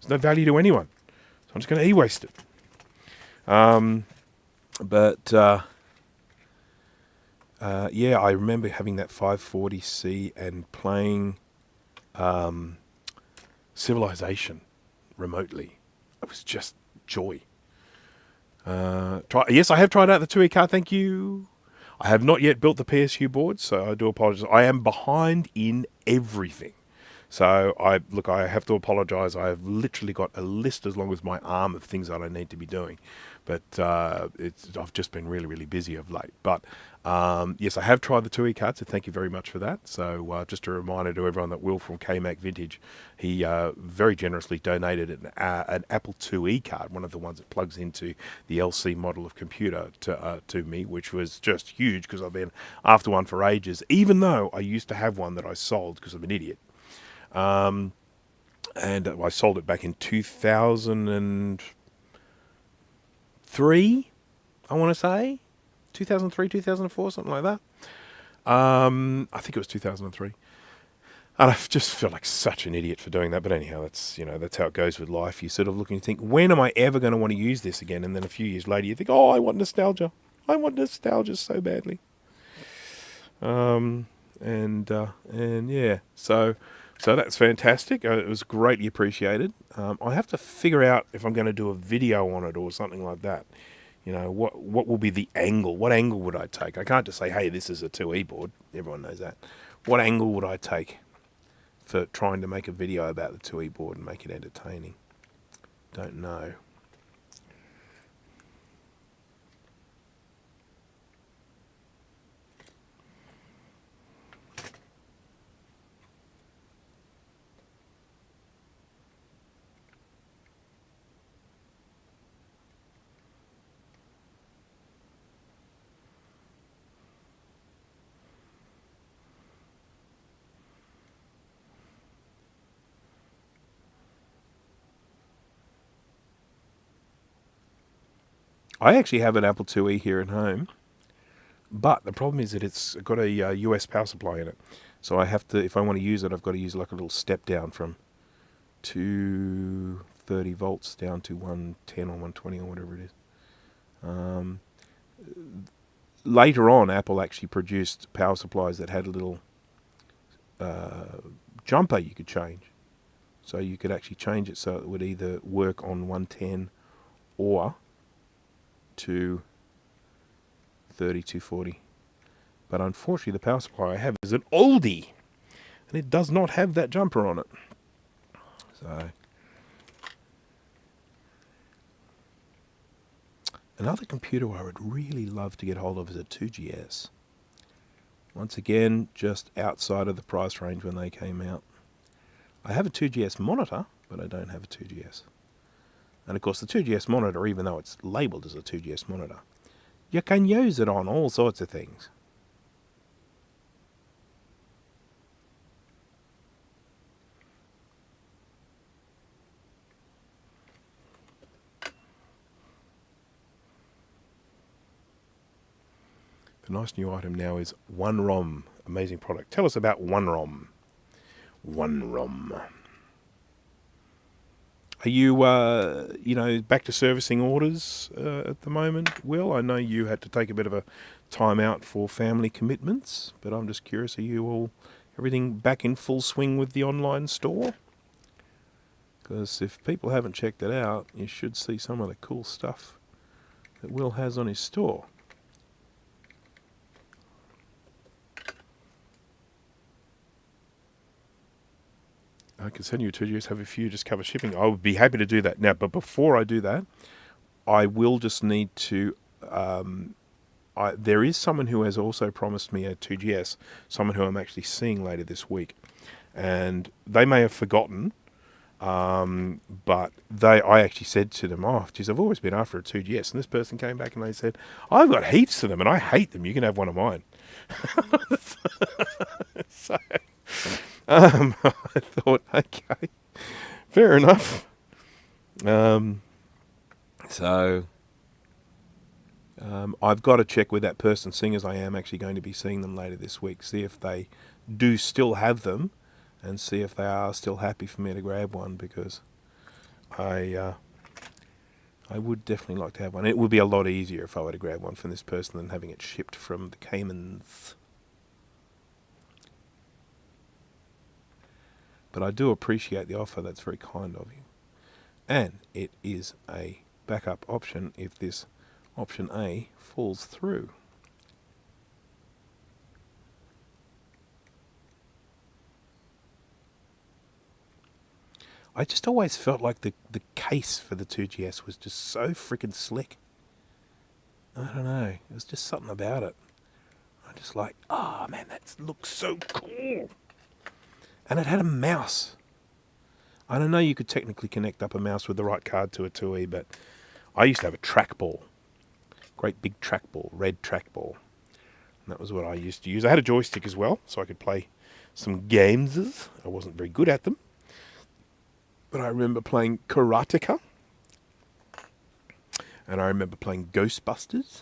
[SPEAKER 1] There's no value to anyone. So I'm just going to e-waste it. Yeah, I remember having that 540C and playing Civilization remotely. It was just joy. Yes, I have tried out the 2E card, thank you. I have not yet built the PSU board, so I do apologise. I am behind in everything. So I have to apologise. I have literally got a list as long as my arm of things that I need to be doing. But I've just been really, really busy of late. But yes, I have tried the 2E card, so thank you very much for that. So just a reminder to everyone that Will from KMac Vintage, he very generously donated an Apple 2E card, one of the ones that plugs into the LC model of computer to me, which was just huge because I've been after one for ages, even though I used to have one that I sold because I'm an idiot. And I sold it back in 2003, I want to say. 2003, 2004, something like that. I think it was 2003. And I just feel like such an idiot for doing that. But anyhow, that's how it goes with life. You sort of look and think, when am I ever going to want to use this again? And then a few years later, you think, oh, I want nostalgia. I want nostalgia so badly. And yeah, so that's fantastic. It was greatly appreciated. I have to figure out if I'm going to do a video on it or something like that. You know, what will be the angle? What angle would I take? I can't just say, hey, this is a 2E board. Everyone knows that. What angle would I take for trying to make a video about the 2E board and make it entertaining? Don't know. I actually have an Apple IIe here at home, but the problem is that it's got a US power supply in it. So I have to, if I want to use it, I've got to use like a little step down from 230 volts down to 110 or 120 or whatever it is. Later on, Apple actually produced power supplies that had a little jumper you could change. So you could actually change it so it would either work on 110 or 230, 240. But unfortunately, the power supply I have is an oldie, and it does not have that jumper on it. So another computer I would really love to get hold of is a 2GS. Once again, just outside of the price range when they came out. I have a 2GS monitor, but I don't have a 2GS. And of course the 2GS monitor, even though it's labelled as a 2GS monitor, you can use it on all sorts of things. The nice new item now is OneROM. Amazing product. Tell us about OneROM. OneROM. Are you, back to servicing orders at the moment, Will? I know you had to take a bit of a time out for family commitments, but I'm just curious, are you all everything back in full swing with the online store. Because if people haven't checked it out, you should see some of the cool stuff that Will has on his store. I can send you a 2GS, have a few, just cover shipping. I would be happy to do that. Now, but before I do that, I will just need to... there is someone who has also promised me a 2GS, someone who I'm actually seeing later this week. And they may have forgotten, but I actually said to them, oh, geez, I've always been after a 2GS. And this person came back and they said, I've got heaps of them and I hate them. You can have one of mine. So... I thought, okay, fair enough. I've got to check with that person, seeing as I am actually going to be seeing them later this week, see if they do still have them, and see if they are still happy for me to grab one, because I would definitely like to have one. It would be a lot easier if I were to grab one from this person than having it shipped from the Caymans. But I do appreciate the offer. That's very kind of you. And it is a backup option if this option A falls through. I just always felt like the case for the 2GS was just so freaking slick. I don't know. There's just something about it. I'm just like, oh man, that looks so cool. And it had a mouse. I don't know, you could technically connect up a mouse with the right card to a 2E, but I used to have a trackball. Great big trackball, red trackball. And that was what I used to use. I had a joystick as well, so I could play some games. I wasn't very good at them. But I remember playing Karateka. And I remember playing Ghostbusters.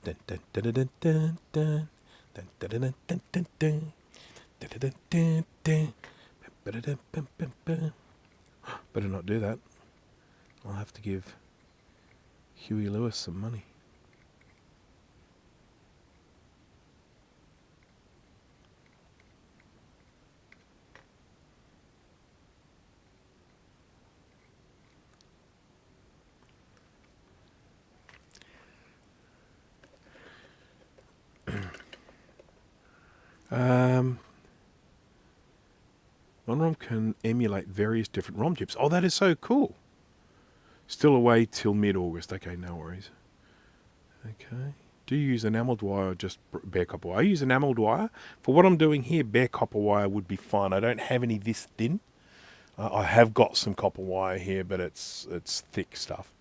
[SPEAKER 1] Dun, dun, dun, dun, dun, dun, dun, dun, dun, dun, dun, dun, dun, dun, dun, dun. Better not do that. I'll have to give Huey Lewis some money. One ROM can emulate various different ROM chips. Oh, that is so cool. Still away till mid-August. Okay, no worries. Okay. Do you use enamelled wire or just bare copper wire? I use enamelled wire. For what I'm doing here, bare copper wire would be fine. I don't have any this thin. I have got some copper wire here, but it's thick stuff.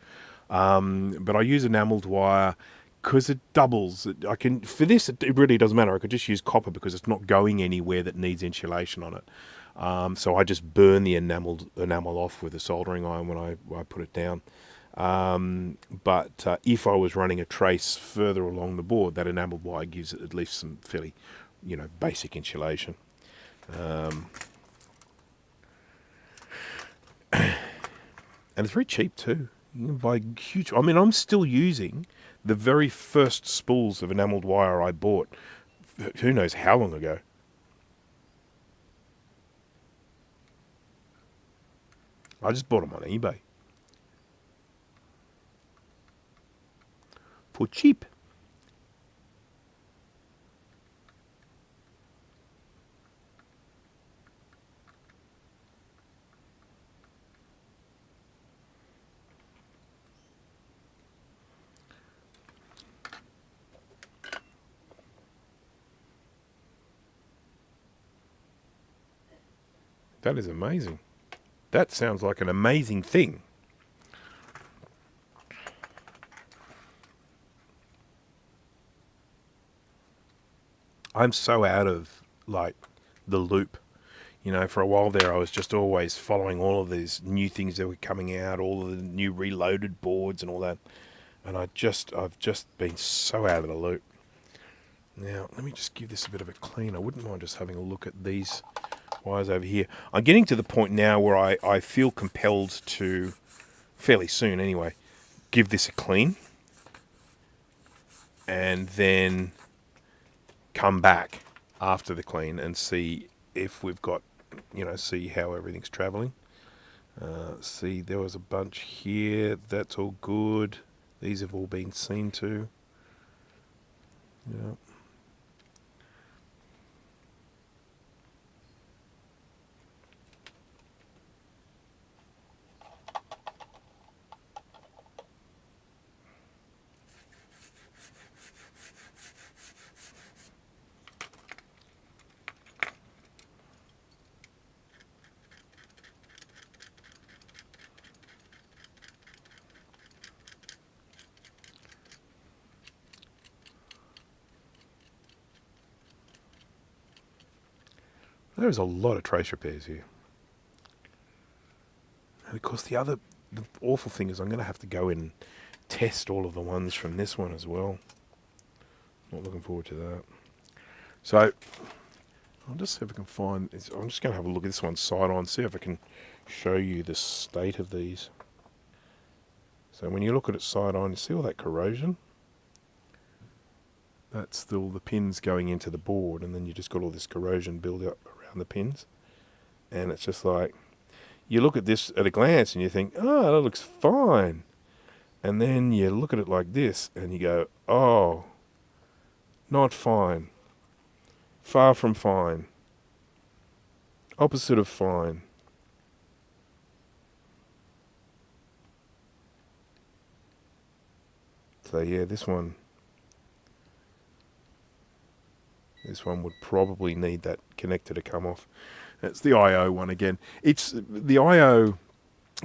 [SPEAKER 1] But I use enamelled wire because it doubles. I can, for this, it really doesn't matter. I could just use copper because it's not going anywhere that needs insulation on it. So I just burn the enamel off with a soldering iron when I put it down. But if I was running a trace further along the board, that enamelled wire gives it at least some fairly, basic insulation. And it's very cheap too. You can buy huge... I mean, I'm still using the very first spools of enamelled wire I bought, who knows how long ago. I just bought them on eBay. For cheap. That is amazing. That sounds like an amazing thing. I'm so out of, the loop. For a while there, I was just always following all of these new things that were coming out, all of the new reloaded boards and all that. And I've just been so out of the loop. Now, let me just give this a bit of a clean. I wouldn't mind just having a look at these wires over here. I'm getting to the point now where I feel compelled to, fairly soon anyway, give this a clean. and then come back after the clean and see if we've got, see how everything's traveling. See, there was a bunch here. That's all good. These have all been seen to. Yeah. There's a lot of trace repairs here. And of course, the awful thing is I'm going to have to go in and test all of the ones from this one as well. Not looking forward to that. So, I'll just see if I can find... I'm just going to have a look at this one side on, see if I can show you the state of these. So when you look at it side on, you see all that corrosion? That's still the pins going into the board, and then you just got all this corrosion build up around the pins. And it's just like, you look at this at a glance and you think, oh, that looks fine. And then you look at it like this and you go, oh, not fine. Far from fine. Opposite of fine. So yeah, this one would probably need that connector to come off. It's the I/O one again. It's the I/O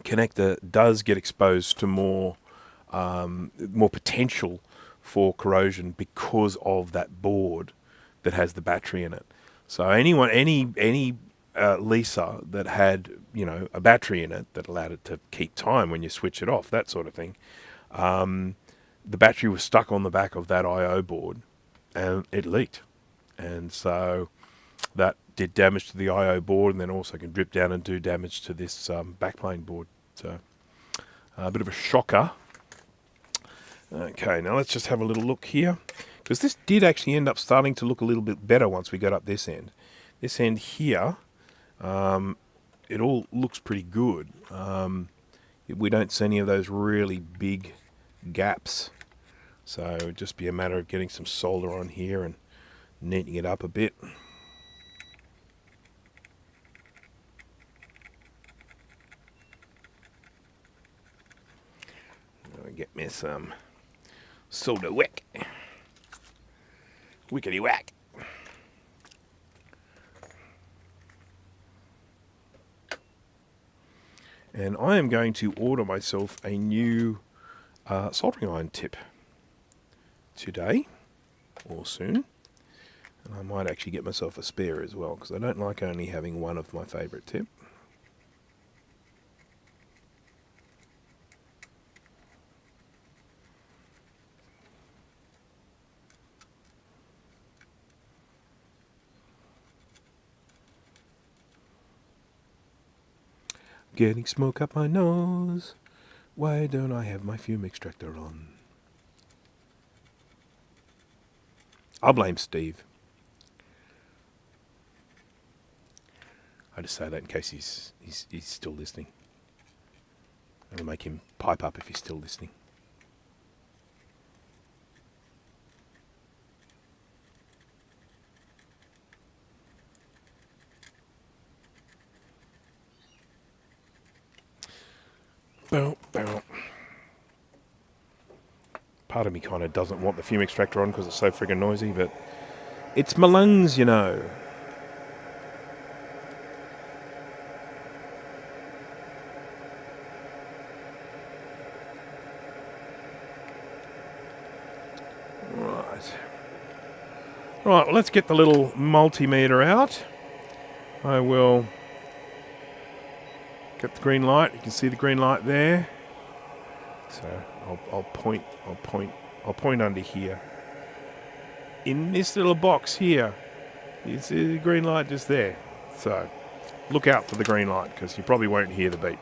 [SPEAKER 1] connector does get exposed to more potential for corrosion because of that board that has the battery in it. So any Lisa that had a battery in it that allowed it to keep time when you switch it off, that sort of thing, the battery was stuck on the back of that I/O board and it leaked. And so that did damage to the I/O board, and then also can drip down and do damage to this backplane board. So a bit of a shocker. Okay, now let's just have a little look here, because this did actually end up starting to look a little bit better once we got up this end. This end here, it all looks pretty good. We don't see any of those really big gaps. So it'd just be a matter of getting some solder on here and neatening it up a bit. Get me some solder wick. Wickety whack. And I am going to order myself a new soldering iron tip today or soon. And I might actually get myself a spare as well, because I don't like only having one of my favourite tip. Getting smoke up my nose. Why don't I have my fume extractor on? I'll blame Steve. I just say that in case he's still listening. I'll make him pipe up if he's still listening. Bow, bow. Part of me kind of doesn't want the fume extractor on because it's so friggin' noisy, but it's my lungs, you know. Right, well, let's get the little multimeter out. I will get the green light. You can see the green light there. So I'll point under here. In this little box here, you see the green light just there. So look out for the green light, because you probably won't hear the beep.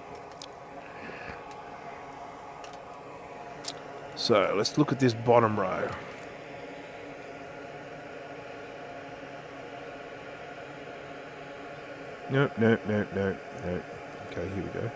[SPEAKER 1] So let's look at this bottom row. No, no, no, no, no. Okay, here we go.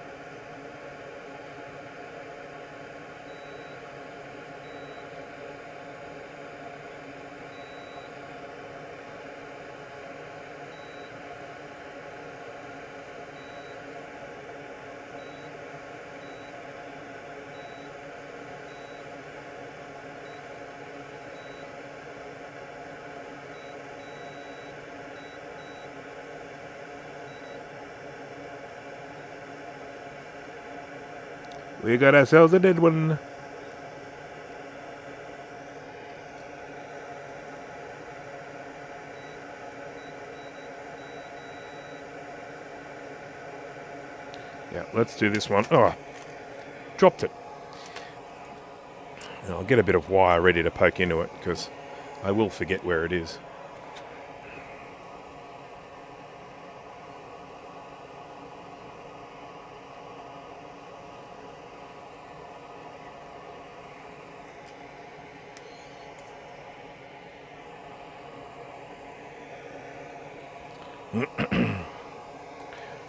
[SPEAKER 1] We got ourselves a dead one. Yeah, let's do this one. Oh, dropped it. And I'll get a bit of wire ready to poke into it because I will forget where it is.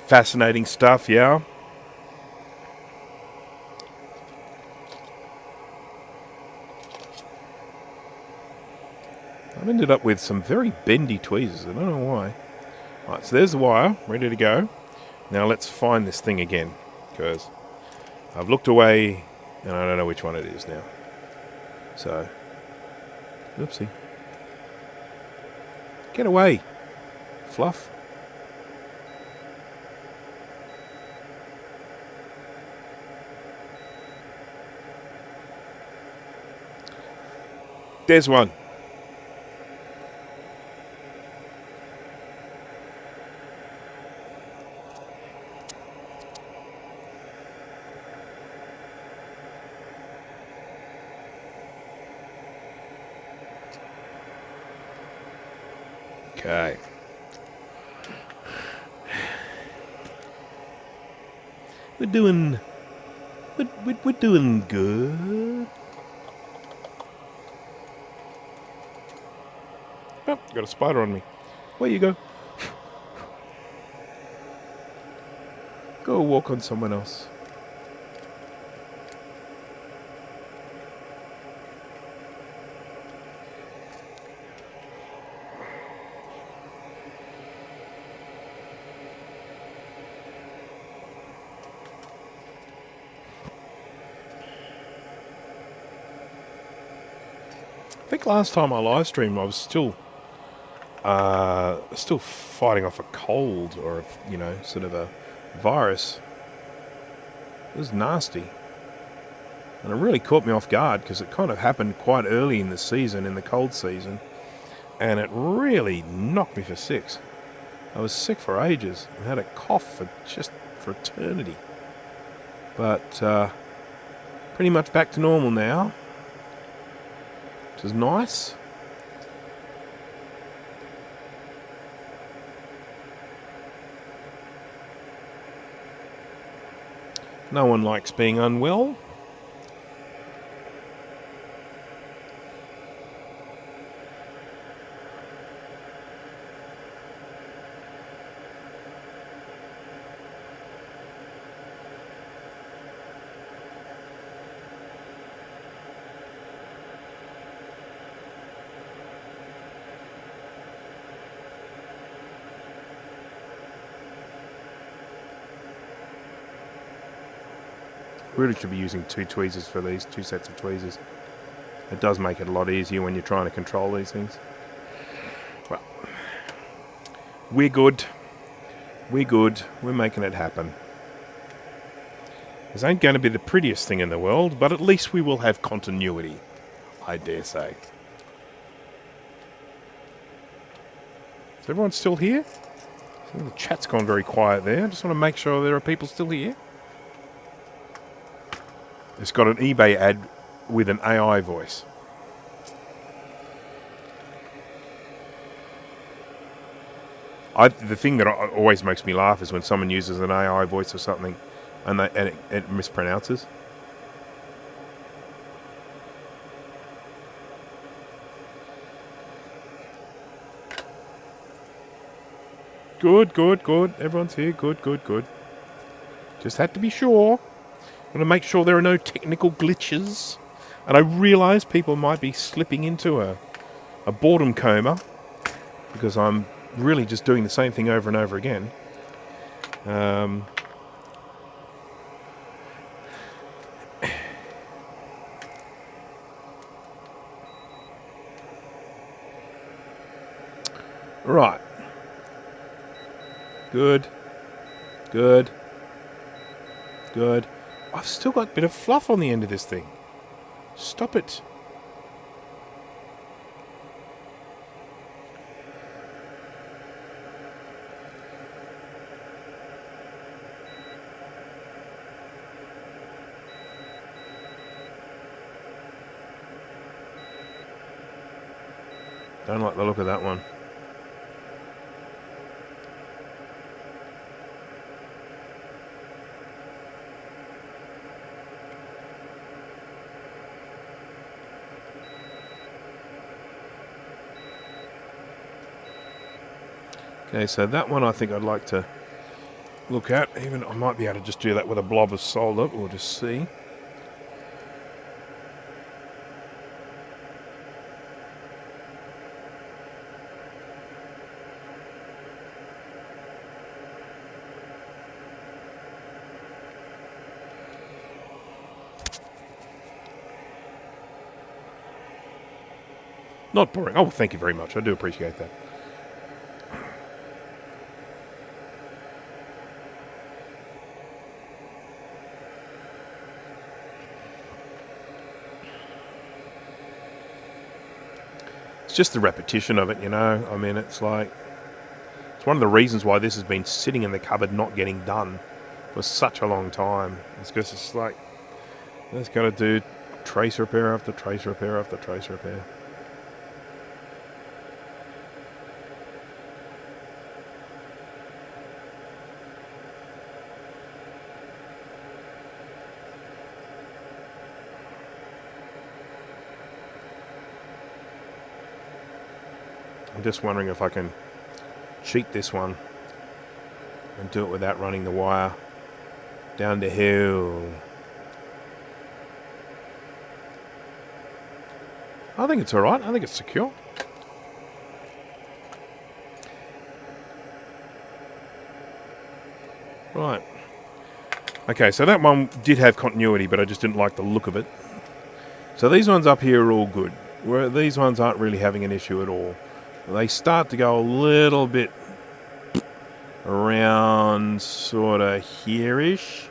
[SPEAKER 1] Fascinating stuff, yeah. I've ended up with some very bendy tweezers. I don't know why. Right, so there's the wire, ready to go. Now let's find this thing again, because I've looked away and I don't know which one it is now. So, oopsie. Get away, Fluff. There's one. Okay. We're doing good. Oh, got a spider on me. Where you go? Go walk on someone else. I think last time I live streamed, I was still fighting off a cold or sort of a virus. It was nasty, and it really caught me off guard because it kind of happened quite early in the season, in the cold season, and it really knocked me for six. I was sick for ages and had a cough for eternity, but pretty much back to normal now, which is nice. No one likes being unwell. Really should be using two tweezers for these, two sets of tweezers. It does make it a lot easier when you're trying to control these things. Well, we're good. We're good. We're making it happen. This ain't going to be the prettiest thing in the world, but at least we will have continuity, I dare say. Is everyone still here? The chat's gone very quiet there. I just want to make sure there are people still here. It's got an eBay ad with an AI voice. The thing that always makes me laugh is when someone uses an AI voice or something and it mispronounces. Good, good, good. Everyone's here. Good, good, good. Just had to be sure. Want to make sure there are no technical glitches. And I realise people might be slipping into a boredom coma because I'm really just doing the same thing over and over again. Right. Good. Good. Good. I've still got a bit of fluff on the end of this thing. Stop it. Don't like the look of that one. Okay, so that one I think I'd like to look at. Even I might be able to just do that with a blob of solder. We'll just see. Not boring. Oh, thank you very much. I do appreciate that. It's just the repetition of it, you know. I mean, it's like... It's one of the reasons why this has been sitting in the cupboard not getting done for such a long time. It's because it's like... It's got to do trace repair after trace repair after trace repair. I'm just wondering if I can cheat this one and do it without running the wire down the hill. I think it's alright. I think it's secure. Right. Okay, so that one did have continuity, but I just didn't like the look of it. So these ones up here are all good. Where these ones aren't really having an issue at all. They start to go a little bit around sort of here-ish.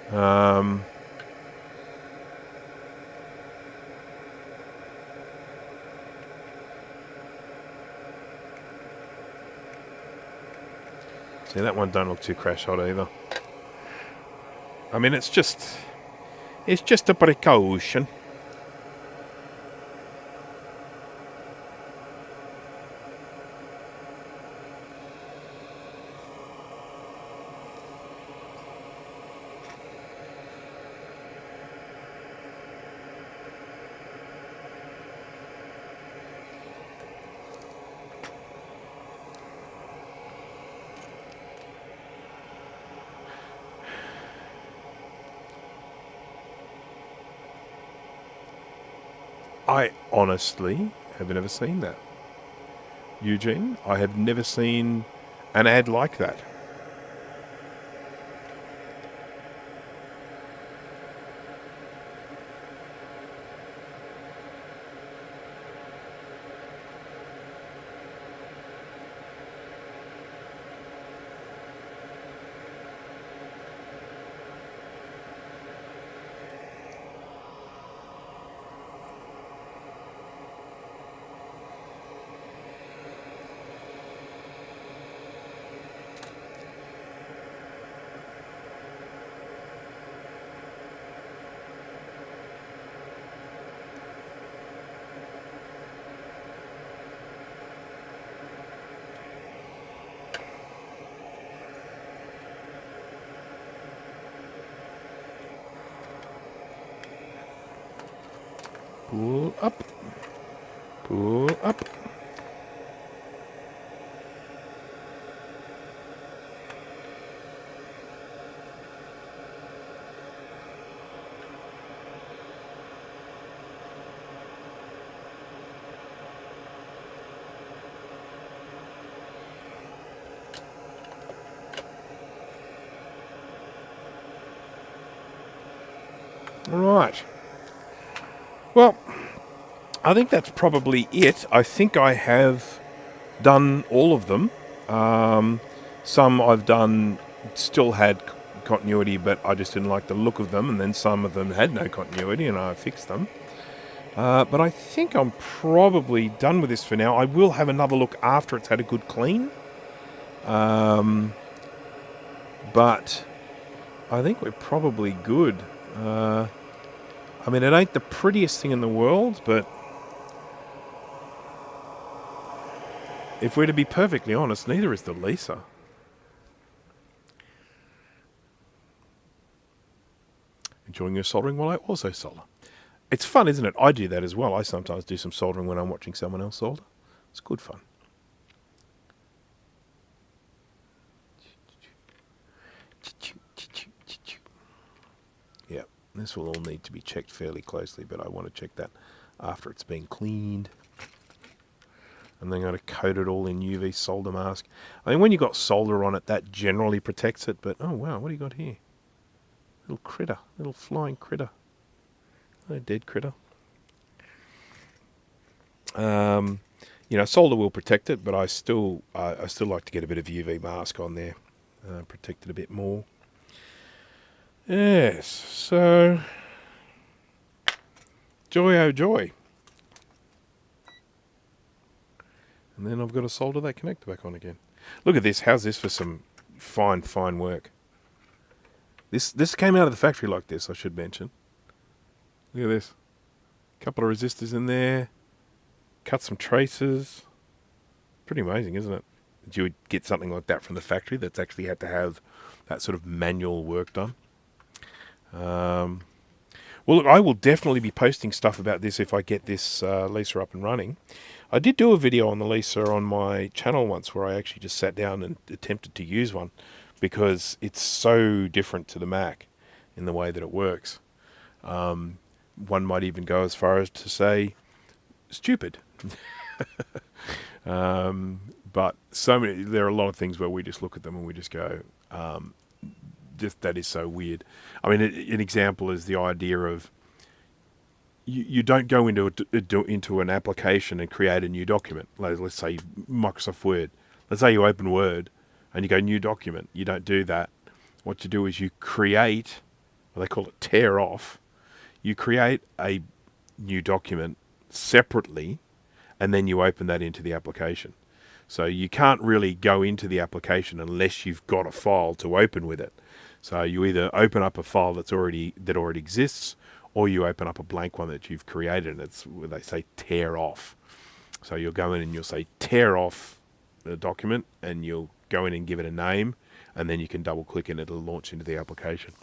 [SPEAKER 1] See, that one don't look too crash hot either. I mean, it's just a precaution. I honestly have never seen that. Eugene, I have never seen an ad like that. Pull up. Pull up. All right. Well, I think that's probably it. I think I have done all of them. Some I've done still had continuity, but I just didn't like the look of them, and then some of them had no continuity, and I fixed them. But I think I'm probably done with this for now. I will have another look after it's had a good clean. But I think we're probably good. I mean, it ain't the prettiest thing in the world, but if we're to be perfectly honest, neither is the Lisa. Enjoying your soldering while I also solder. It's fun, isn't it? I do that as well. I sometimes do some soldering when I'm watching someone else solder. It's good fun. Yeah, this will all need to be checked fairly closely, but I want to check that after it's been cleaned. And then I'm going to coat it all in UV solder mask. I mean, when you've got solder on it, that generally protects it, but oh wow, what do you got here? Little critter, little flying critter. A dead critter. You know, solder will protect it, but I still like to get a bit of UV mask on there, protect it a bit more. Yes, so joy oh joy. And then I've got to solder that connector back on again. Look at this. How's this for some fine work? This came out of the factory like this, I should mention. Look at this. Couple of resistors in there. Cut some traces. Pretty amazing, isn't it? That you would get something like that from the factory that's actually had to have that sort of manual work done. Well, look, I will definitely be posting stuff about this if I get this Lisa up and running. I did do a video on the Lisa on my channel once where I actually just sat down and attempted to use one because it's so different to the Mac in the way that it works. One might even go as far as to say stupid. But there are a lot of things where we just look at them and we just go, that is so weird. I mean, an example is the idea of you don't go into an application and create a new document. Let's say Microsoft Word. Let's say you open Word and you go new document. You don't do that. What you do is you create, they call it tear off. You create a new document separately, and then you open that into the application. So you can't really go into the application unless you've got a file to open with it. So you either open up a file that already exists, or you open up a blank one that you've created, and it's where they say tear off. So you'll go in and you'll say tear off the document, and you'll go in and give it a name, and then you can double click and it'll launch into the application.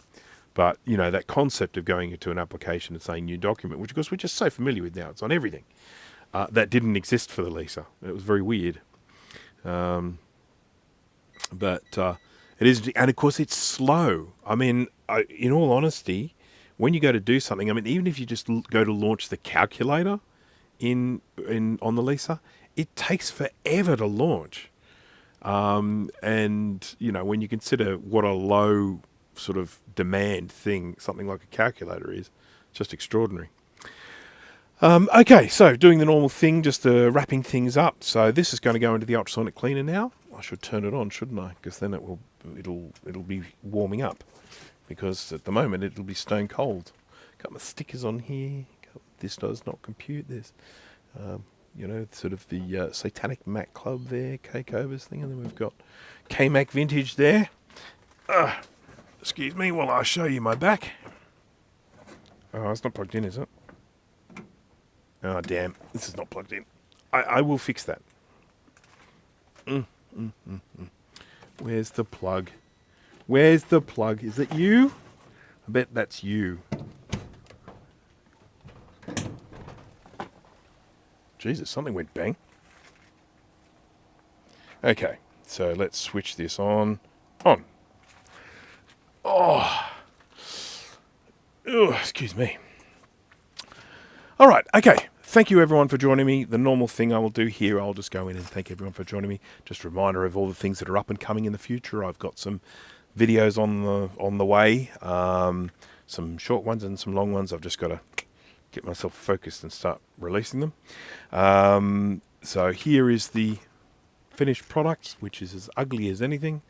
[SPEAKER 1] But, you know, that concept of going into an application and saying new document, which of course we're just so familiar with now, it's on everything, that didn't exist for the Lisa. It was very weird. But it is, and of course it's slow. I mean, in all honesty, when you go to do something, I mean, even if you just go to launch the calculator on the Lisa, it takes forever to launch. And, you know, when you consider what a low sort of demand thing something like a calculator is, just extraordinary. Okay, so doing the normal thing, just wrapping things up. So this is going to go into the ultrasonic cleaner now. I should turn it on, shouldn't I? Because then it'll be warming up. Because at the moment it'll be stone cold. Got my stickers on here. This does not compute. This, you know, sort of the Satanic Mac Club there, K-Covers thing, and then we've got K-Mac Vintage there. Excuse me while I show you my back. Oh, it's not plugged in, is it? Oh, damn. This is not plugged in. I will fix that. Where's the plug? Where's the plug? Is it you? I bet that's you. Jesus, something went bang. Okay, so let's switch this on. On. Oh, excuse me. All right, okay. Thank you everyone for joining me. The normal thing I will do here, I'll just go in and thank everyone for joining me. Just a reminder of all the things that are up and coming in the future. I've got some videos on the way. some short ones and some long ones. I've just got to get myself focused and start releasing them. So here is the finished product, which is as ugly as anything.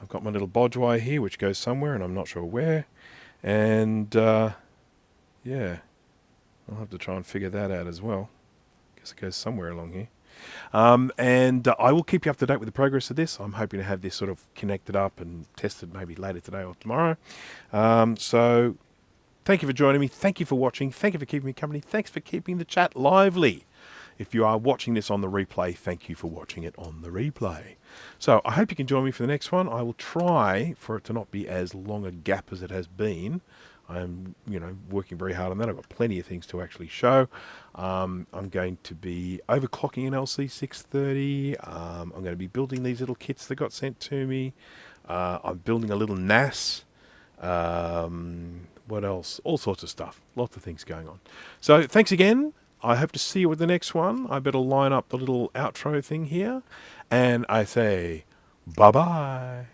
[SPEAKER 1] I've got my little bodge wire here, which goes somewhere, and I'm not sure where. And yeah, I'll have to try and figure that out as well. Guess it goes somewhere along here. And I will keep you up to date with the progress of this. I'm hoping to have this sort of connected up and tested maybe later today or tomorrow. So thank you for joining me. Thank you for watching. Thank you for keeping me company. Thanks for keeping the chat lively. If you are watching this on the replay, thank you for watching it on the replay. So I hope you can join me for the next one. I will try for it to not be as long a gap as it has been. I'm, working very hard on that. I've got plenty of things to actually show. I'm going to be overclocking an LC630. I'm going to be building these little kits that got sent to me. I'm building a little NAS. What else? All sorts of stuff. Lots of things going on. So thanks again. I hope to see you with the next one. I better line up the little outro thing here. And I say bye-bye.